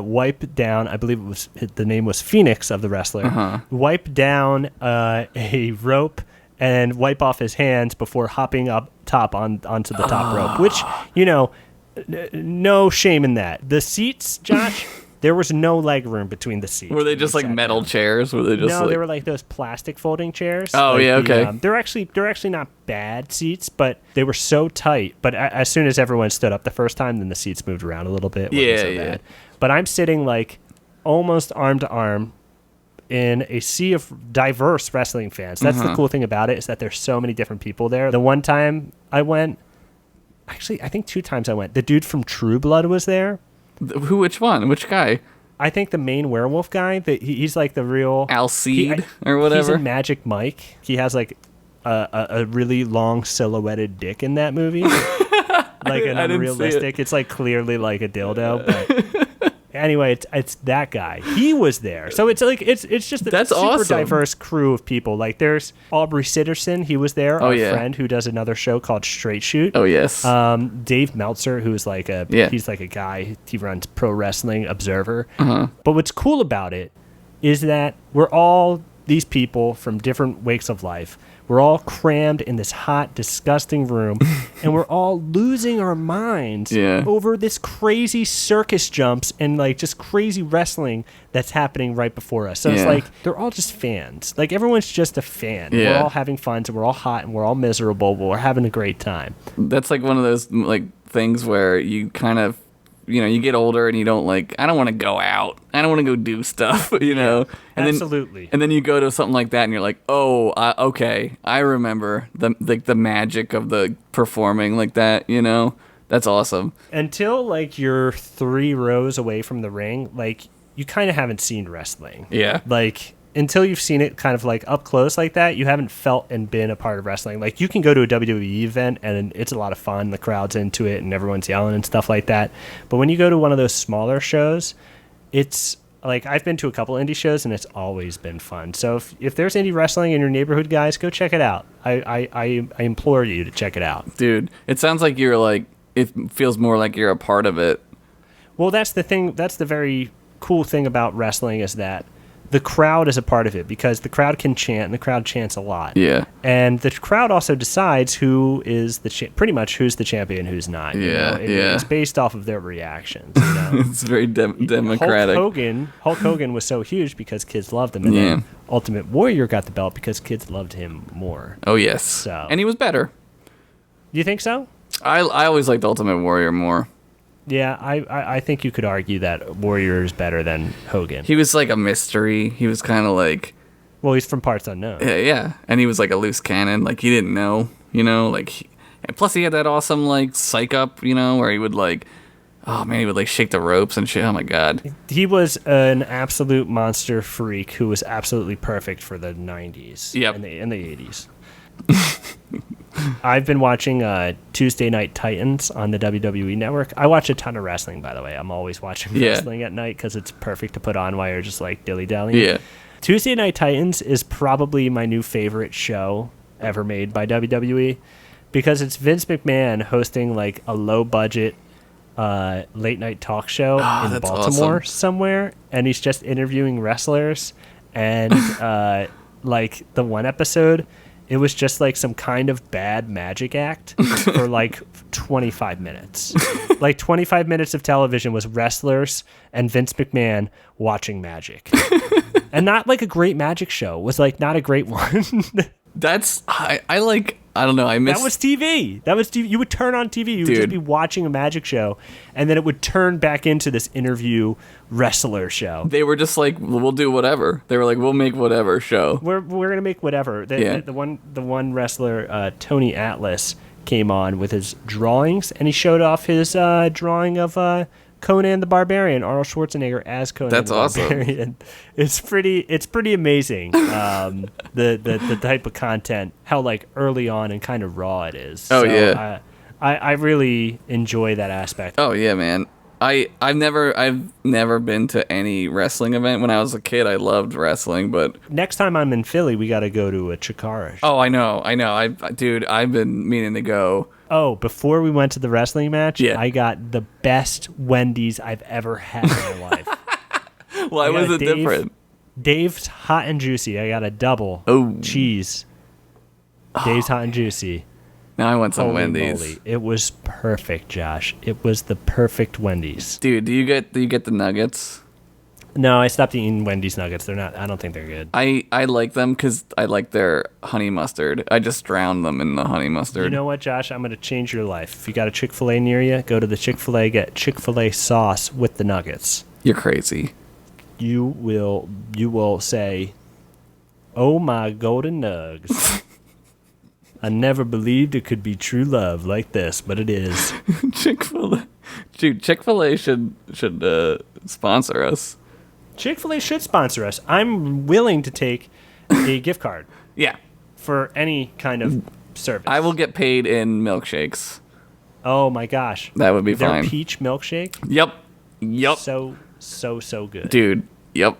wipe down, I believe the name was Phoenix of the wrestler, wipe down a rope and wipe off his hands before hopping up top onto the top rope, which, no shame in that. The seats, Josh, there was no leg room between the seats. Were they just like metal chairs? Were they just No, they were like those plastic folding chairs. Oh, like yeah, okay. They're actually not bad seats, but they were so tight. But as soon as everyone stood up the first time, then the seats moved around a little bit. It wasn't so bad. But I'm sitting like almost arm to arm in a sea of diverse wrestling fans. That's the cool thing about it, is that there's so many different people there. The one time I went, actually, I think 2 times I went, the dude from True Blood was there. Who? Which one? Which guy? I think the main werewolf guy. He's like the real Alcide or whatever. He's in Magic Mike. He has like a really long silhouetted dick in that movie. Like an unrealistic. It's like clearly like a dildo. But anyway, it's that guy. He was there. So it's like it's just a super diverse crew of people. Like there's Aubrey Sitterson. He was there. Our friend who does another show called Straight Shoot. Oh yes. Dave Meltzer, who's like he's like a guy. He runs Pro Wrestling Observer. But what's cool about it is that we're all these people from different wakes of life. We're all crammed in this hot, disgusting room, and we're all losing our minds over this crazy circus jumps and like just crazy wrestling that's happening right before us. So it's like they're all just fans. Like everyone's just a fan. Yeah. We're all having fun, so we're all hot and we're all miserable, but we're having a great time. That's like one of those like things where you kind of, you get older and you don't I don't want to go out. I don't want to go do stuff, And absolutely. And then you go to something like that and you're like, oh, okay, I remember the magic of the performing like that, That's awesome. Until like you're 3 rows away from the ring, like you kind of haven't seen wrestling. Yeah. Like, until you've seen it kind of like up close like that, you haven't felt and been a part of wrestling. Like, you can go to a WWE event and it's a lot of fun. The crowd's into it and everyone's yelling and stuff like that. But when you go to one of those smaller shows, it's like, I've been to a couple indie shows and it's always been fun. So if there's indie wrestling in your neighborhood, guys, go check it out. I implore you to check it out. Dude, it sounds like you're like, it feels more like you're a part of it. Well, that's the thing. That's the very cool thing about wrestling, is that the crowd is a part of it, because the crowd can chant, and the crowd chants a lot. Yeah. And the crowd also decides who is pretty much who's the champion, who's not. Yeah, It's based off of their reactions. You know? It's very democratic. Hulk Hogan was so huge because kids loved him, and then Ultimate Warrior got the belt because kids loved him more. Oh, yes. So. And he was better. You think so? I always liked Ultimate Warrior more. Yeah, I think you could argue that Warrior is better than Hogan. He was like a mystery. He was kind of like... Well, he's from parts unknown. Yeah. And he was like a loose cannon. Like, he didn't know, you know? Like, and plus he had that awesome, like, psych up, you know, where he would, like... Oh, man, he would, like, shake the ropes and shit. Oh, my God. He was an absolute monster freak who was absolutely perfect for the 90s. Yep. And the 80s. I've been watching Tuesday Night Titans on the WWE Network. I watch a ton of wrestling, by the way. I'm always watching wrestling at night because it's perfect to put on while you're just like dilly-dallying. Yeah. Tuesday Night Titans is probably my new favorite show ever made by WWE, because it's Vince McMahon hosting like a low-budget late-night talk show in Baltimore somewhere, and he's just interviewing wrestlers. And like the one episode... It was just like some kind of bad magic act for like 25 minutes. Like 25 minutes of television was wrestlers and Vince McMahon watching magic. And not like a great magic show. It was like not a great one. That's, I like, I don't know, I miss... That was TV. That was TV. You would turn on TV. You would just be watching a magic show, and then it would turn back into this interview wrestler show. They were just like, we'll do whatever. They were like, we'll make whatever show. We're gonna make whatever. The one wrestler, Tony Atlas, came on with his drawings, and he showed off his drawing of Conan the Barbarian, Arnold Schwarzenegger as Conan the Barbarian. It's pretty amazing. The type of content, how like early on and kind of raw it is. Oh, so, yeah. I really enjoy that aspect. Oh yeah, man. I've never been to any wrestling event. When I was a kid, I loved wrestling, but Next time I'm in Philly, we got to go to a Chikara show. oh, I know. Dude, I've been meaning to go. Oh, before we went to the wrestling match, Yeah. I got the best Wendy's I've ever had in my life. Why was it different? Dave's Hot and Juicy. I got a double cheese. Dave's Hot and Juicy. Now I want some Holy Wendy's. moly. It was perfect, Josh. It was the perfect Wendy's. Dude, do you get the nuggets? No, I stopped eating Wendy's nuggets. They're not. I don't think they're good. I like them because I like their honey mustard. I just drown them in the honey mustard. You know what, Josh? I'm going to change your life. If you got a Chick-fil-A near you, go to the Chick-fil-A, get Chick-fil-A sauce with the nuggets. You're crazy. You will say, "Oh my golden nugs." I never believed it could be true love like this, but it is. Chick-fil-A. Dude, Chick-fil-A should sponsor us. Chick-fil-A should sponsor us. I'm willing to take a gift card Yeah. for any kind of service. I will get paid in milkshakes. Oh my gosh. That would be Their fine. peach milkshake. Yep. So good. Dude, yep.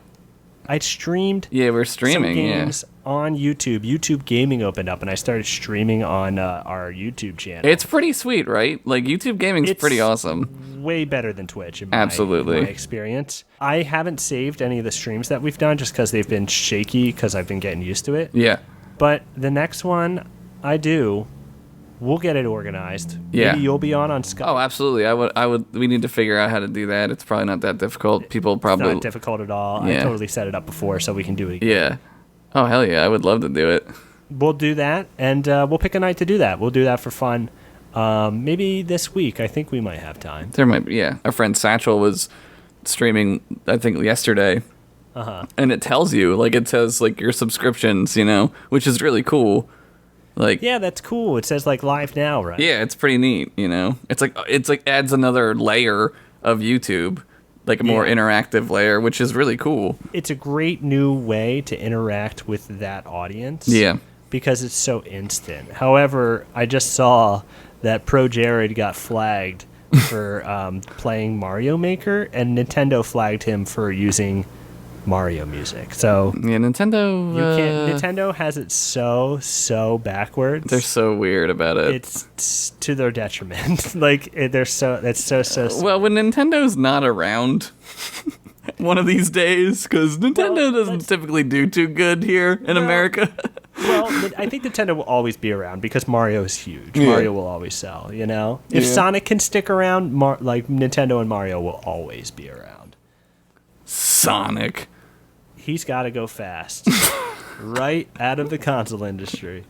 I streamed Yeah, we're streaming, some games on YouTube. YouTube Gaming opened up, and I started streaming on our YouTube channel. It's pretty sweet, right? Like, YouTube gaming's It's pretty awesome. way better than Twitch in my Absolutely. experience. I haven't saved any of the streams that we've done just because they've been shaky because I've been getting used to it. Yeah. But the next one I do, we'll get it organized. Yeah. Maybe you'll be on Skype. Oh, absolutely. I would. We need to figure out how to do that. It's probably not that difficult. People probably. It's not difficult at all. I Yeah. totally set it up before so we can do it again. Yeah. Oh, hell yeah. I would love to do it. We'll do that, and we'll pick a night to do that. We'll do that for fun. Maybe this week. I think we might have time. There might be, yeah. Our friend Satchel was streaming, I think, yesterday. And it tells you, like, it says, like, your subscriptions, you know, which is really cool. Like, Yeah, that's cool. It says, like, live now, right? yeah, it's pretty neat, you know. It's like adds another layer of YouTube, like a more interactive layer, which is really cool. It's a great new way to interact with that audience. Yeah. Because it's so instant. However, I just saw that Pro Jared got flagged for playing Mario Maker, and Nintendo flagged him for using Mario music. So yeah, Nintendo. Nintendo has it so backwards. They're so weird about it. It's to their detriment. Like it's so. Well, when Nintendo's not around, one of these days, because Nintendo doesn't typically do too good here in America. Well, I think Nintendo will always be around because Mario is huge. Mario will always sell, you know? If Sonic can stick around, like Nintendo and Mario will always be around. Sonic. He's got to go fast. Right out of the console industry.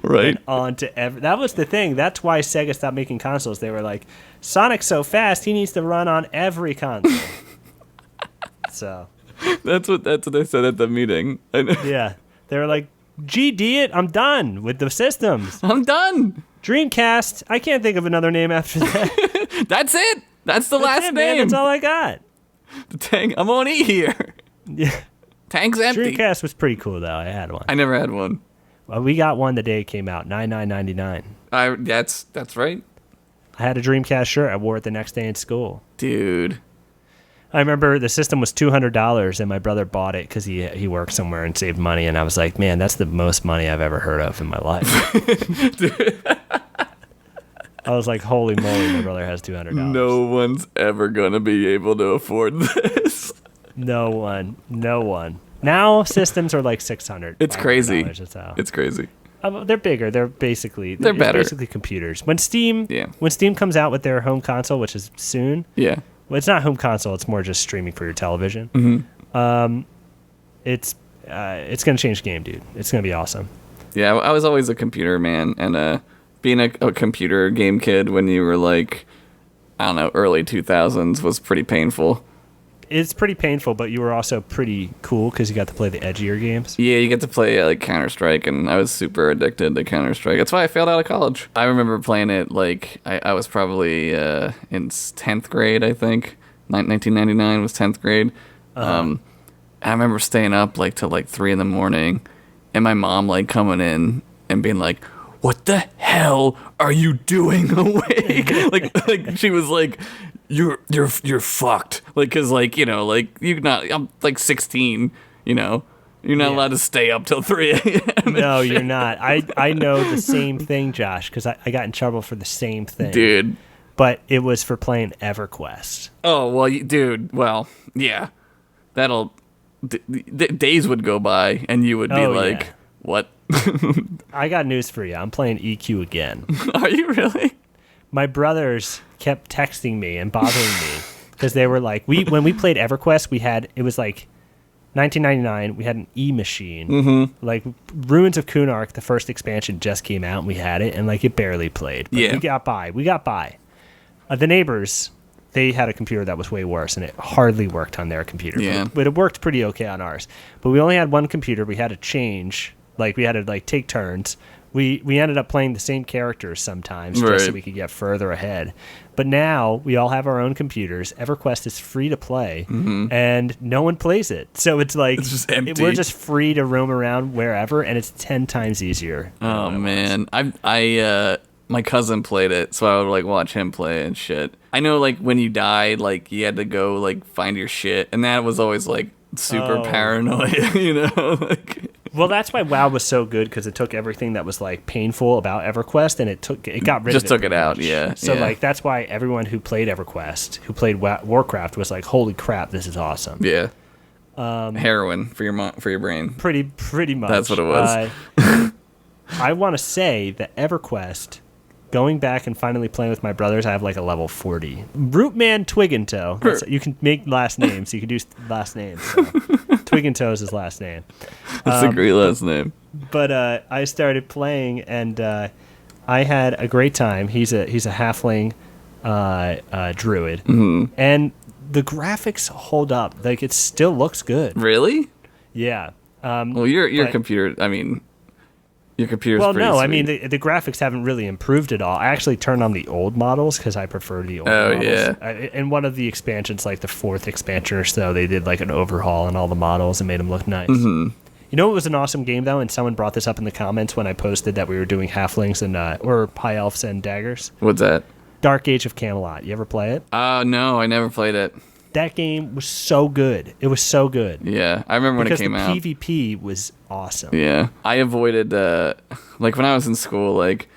Right. And on to that was the thing. That's why Sega stopped making consoles. They were like, Sonic's so fast, he needs to run on every console. So. That's what they said at the meeting. Yeah. They were like, GD it, I'm done with the systems. I'm done. Dreamcast, I can't think of another name after that. That's it. That's the last name. Man, that's all I got. The tank. I'm on E here. Yeah. Tank's empty. Dreamcast was pretty cool, though. I had one. I never had one. Well, we got one the day it came out, $99.99. That's right. I had a Dreamcast shirt. I wore it the next day in school. Dude. I remember the system was $200, and my brother bought it because he worked somewhere and saved money. And I was like, man, that's the most money I've ever heard of in my life. I was like, holy moly, my brother has $200. No one's ever going to be able to afford this. No one. Now systems are like $600. It's crazy. So. It's crazy. They're bigger. They're better. Basically computers. When Steam comes out with their home console, which is soon. Yeah. Well, it's not home console. It's more just streaming for your television. Mm-hmm. It's going to change the game, dude. It's going to be awesome. Yeah, I was always a computer man, and being a computer game kid when you were like, I don't know, early 2000s was pretty painful. It's pretty painful, but you were also pretty cool because you got to play the edgier games. Yeah, you get to play like Counter-Strike, and I was super addicted to Counter-Strike. That's why I failed out of college. I remember playing it like I was probably in 10th grade, I think. 1999 was 10th grade. I remember staying up like till like 3 a.m, and my mom like coming in and being like, "What the hell are you doing awake?" like she was like, You're fucked. Like, cause like, you know, like I'm like 16, you know, you're not allowed to stay up till 3 a.m. No, you're not. I know the same thing, Josh, because I got in trouble for the same thing. Dude. But it was for playing EverQuest. Oh, well, dude, well, yeah. That'll, days would go by and you would be like, what? I got news for you. I'm playing EQ again. Are you really? My brothers kept texting me and bothering me because they were like, when we played EverQuest, it was like 1999. We had an E machine. Mm-hmm. Like Ruins of Kunark, the first expansion just came out and we had it, and like it barely played. But we got by. The neighbors, they had a computer that was way worse, and it hardly worked on their computer. Yeah. But it worked pretty okay on ours. But we only had one computer. We had to change. Like we had to like take turns. We ended up playing the same characters sometimes just so we could get further ahead. But now we all have our own computers. EverQuest is free to play, and no one plays it. So it's like it's just empty. We're just free to roam around wherever, and it's 10 times easier. Oh man, I my cousin played it, so I would like watch him play and shit. I know like when you died, like you had to go like find your shit, and that was always like super paranoid, you know, like. Well, that's why WoW was so good, because it took everything that was like painful about EverQuest and it got rid of it. Just took it out, yeah. So like that's why everyone who played EverQuest, who played Warcraft, was like, "Holy crap, this is awesome!" Yeah. Heroin for your brain. Pretty much. That's what it was. I want to say that EverQuest, going back and finally playing with my brothers, I have like a level 40. Rootman Twig and Toe. You can make last names. You can do last names. So. Twig and Toe is his last name. That's a great last name. But I started playing, and I had a great time. He's a halfling druid, and the graphics hold up. Like it still looks good. Really? Yeah. Well, your computer. I mean, Your computer's Well, pretty no, sweet. I mean, the graphics haven't really improved at all. I actually turned on the old models because I prefer the old models. Yeah. In one of the expansions, like the 4th expansion or so, they did like an overhaul on all the models and made them look nice. You know what was an awesome game, though? And someone brought this up in the comments when I posted that we were doing halflings and or high elves and daggers. What's that? Dark Age of Camelot. You ever play it? No, I never played it. That game was so good. It was so good. Yeah, I remember when it came out. Because the PvP was awesome. Yeah, I avoided like when I was in school, like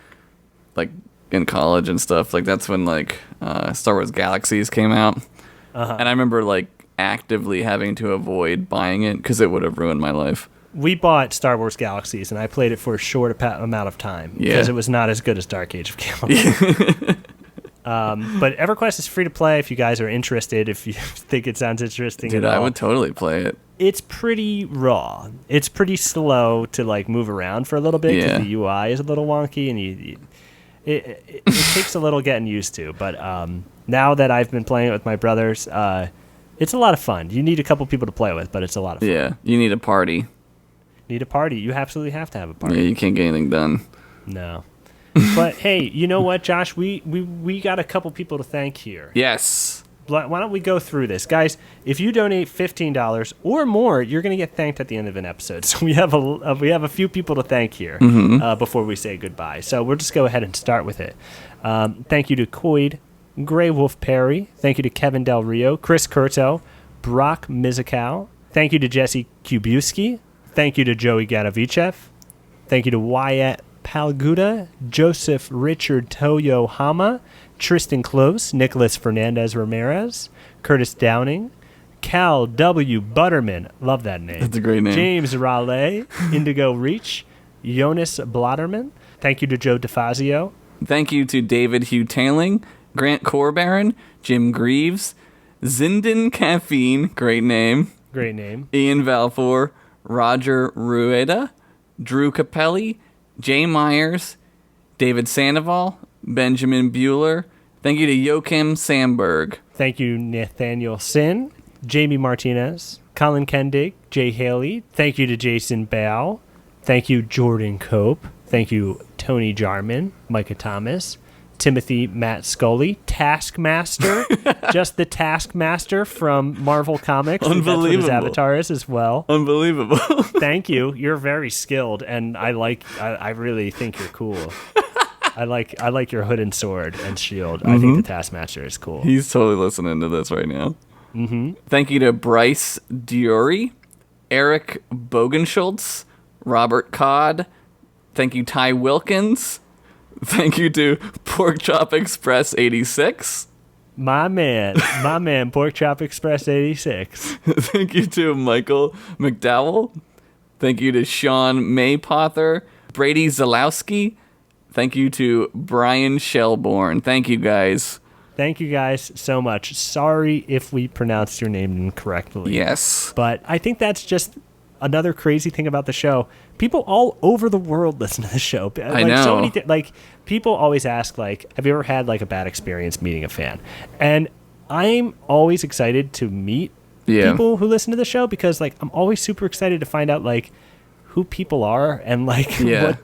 in college and stuff. Like that's when like Star Wars Galaxies came out, and I remember like actively having to avoid buying it because it would have ruined my life. We bought Star Wars Galaxies, and I played it for a short amount of time because it was not as good as Dark Age of Camelot. But EverQuest is free to play if you guys are interested, if you think it sounds interesting. Dude, I would totally play it. It's pretty raw. It's pretty slow to like move around for a little bit because the UI is a little wonky, and it takes a little getting used to. But now that I've been playing it with my brothers, it's a lot of fun. You need a couple people to play with, but it's a lot of fun. Yeah, you need a party. Need a party. You absolutely have to have a party. Yeah, you can't get anything done. No. But hey, you know what, Josh? We got a couple people to thank here. Yes. Why don't we go through this, guys? If you donate $15 or more, you're going to get thanked at the end of an episode. So we have a few people to thank here before we say goodbye. So we'll just go ahead and start with it. Thank you to Coyd, Grey Wolf Perry. Thank you to Kevin Del Rio, Chris Curto, Brock Mizukow. Thank you to Jesse Kubuski. Thank you to Joey Gadavichev. Thank you to Wyatt Palguda, Joseph Richard Toyo Hama, Tristan Close, Nicholas Fernandez Ramirez, Curtis Downing, Cal W. Butterman, love that name. That's a great name. James Raleigh, Indigo Reach, Jonas Blotterman. Thank you to Joe DeFazio. Thank you to David Hugh Tailing, Grant Corbaron, Jim Greaves, Zindan Caffeine, great name. Great name. Ian Valfor, Roger Rueda, Drew Capelli, Jay Myers, David Sandoval, Benjamin Bueller. Thank you to Joachim Sandberg. Thank you, Nathaniel Sin, Jamie Martinez, Colin Kendig, Jay Haley. Thank you to Jason Bow. Thank you, Jordan Cope. Thank you, Tony Jarman, Micah Thomas, Timothy Matt Scully, Taskmaster, just the Taskmaster from Marvel Comics. Unbelievable. That's what his avatar is as well. Unbelievable. Thank you. You're very skilled, and I really think you're cool. I like your hood and sword and shield. I think the Taskmaster is cool. He's totally listening to this right now. Thank you to Bryce Diori, Eric Bogenschultz, Robert Codd. Thank you, Ty Wilkins. Thank you to Pork Chop Express 86. My man, Pork Chop Express 86. Thank you to Michael McDowell. Thank you to Sean Maypother, Brady Zalowski. Thank you to Brian Shelbourne. Thank you, guys. Thank you guys so much. Sorry if we pronounced your name incorrectly. Yes. But I think that's just another crazy thing about the show. People all over the world listen to the show. I know. So many people always ask, like, have you ever had like a bad experience meeting a fan? And I'm always excited to meet people who listen to the show because like I'm always super excited to find out like who people are and like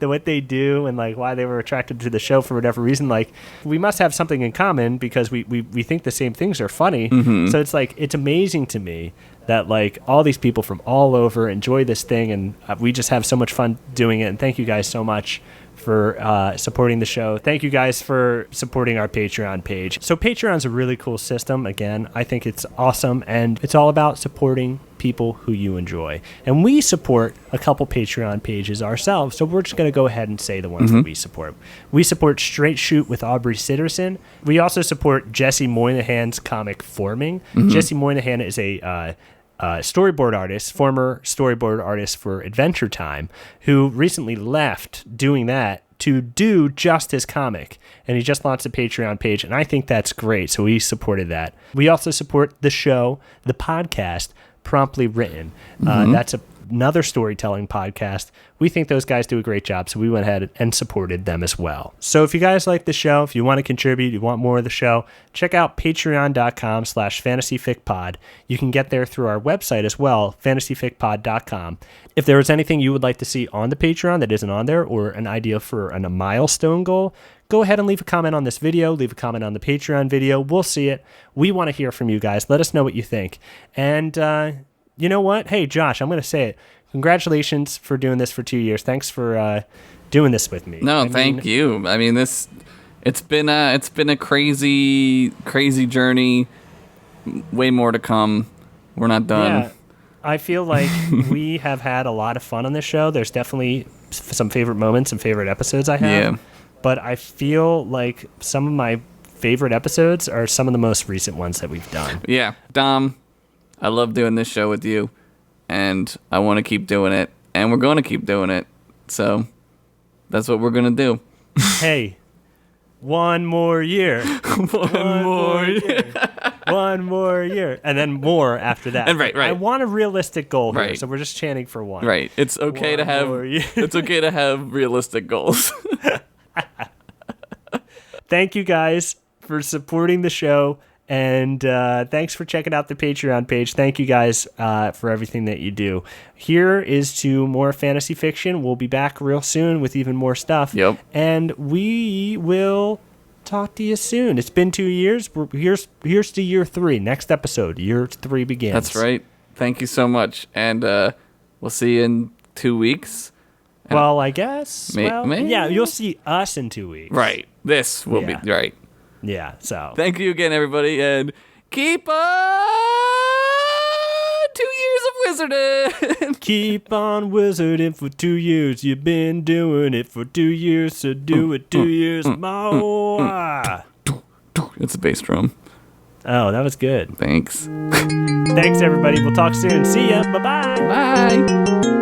what they do and like why they were attracted to the show for whatever reason. Like we must have something in common because we think the same things are funny. So it's like it's amazing to me that like all these people from all over enjoy this thing and we just have so much fun doing it. And thank you guys so much for supporting the show. Thank you guys for supporting our Patreon page. So Patreon's a really cool system. Again, I think it's awesome and it's all about supporting people who you enjoy. And we support a couple Patreon pages ourselves. So we're just going to go ahead and say the ones that we support. We support Straight Shoot with Aubrey Sitterson. We also support Jesse Moynihan's Comic Forming. Jesse Moynihan is a storyboard artist, former storyboard artist for Adventure Time, who recently left doing that to do just his comic. And he just launched a Patreon page, and I think that's great. So we supported that. We also support the show, the podcast, Promptly Written. That's a another storytelling podcast. We think those guys do a great job, so we went ahead and supported them as well. So if you guys like the show, if you want to contribute, you want more of the show, check out patreon.com/fantasyficpod. You can get there through our website as well, fantasyficpod.com. If there was anything you would like to see on the Patreon that isn't on there, or an idea for a milestone goal, go ahead and leave a comment on this video, leave a comment on the Patreon video. We'll see it. We want to hear from you guys. Let us know what you think. And you know what? Hey, Josh, I'm going to say it. Congratulations for doing this for 2 years. Thanks for doing this with me. No, thank you. I mean, it's been a crazy journey. Way more to come. We're not done. Yeah, I feel like we have had a lot of fun on this show. There's definitely some favorite moments and favorite episodes I have. Yeah. But I feel like some of my favorite episodes are some of the most recent ones that we've done. Yeah, Dom, I love doing this show with you, and I want to keep doing it, and we're going to keep doing it. So that's what we're going to do. Hey, one more year. One more year. One more year. And then more after that. And right. I want a realistic goal here, right. So we're just chanting for one. Right. It's okay to have realistic goals. Thank you guys for supporting the show, and thanks for checking out the Patreon page. Thank you guys for everything that you do. Here is to more fantasy fiction. We'll be back real soon with even more stuff. Yep. And we will talk to you soon. It's been 2 years. Here's to year 3. Next episode, year 3 begins. That's right. Thank you so much, and we'll see you in 2 weeks. Well, I guess. Maybe. Yeah, you'll see us in 2 weeks. Right. This will be right. Yeah, so. Thank you again, everybody, and keep on 2 years of wizarding. Keep on wizarding for 2 years. You've been doing it for 2 years, so do it 2 years more. It's a bass drum. Oh, that was good. Thanks. Thanks, everybody. We'll talk soon. See ya. Bye-bye. Bye.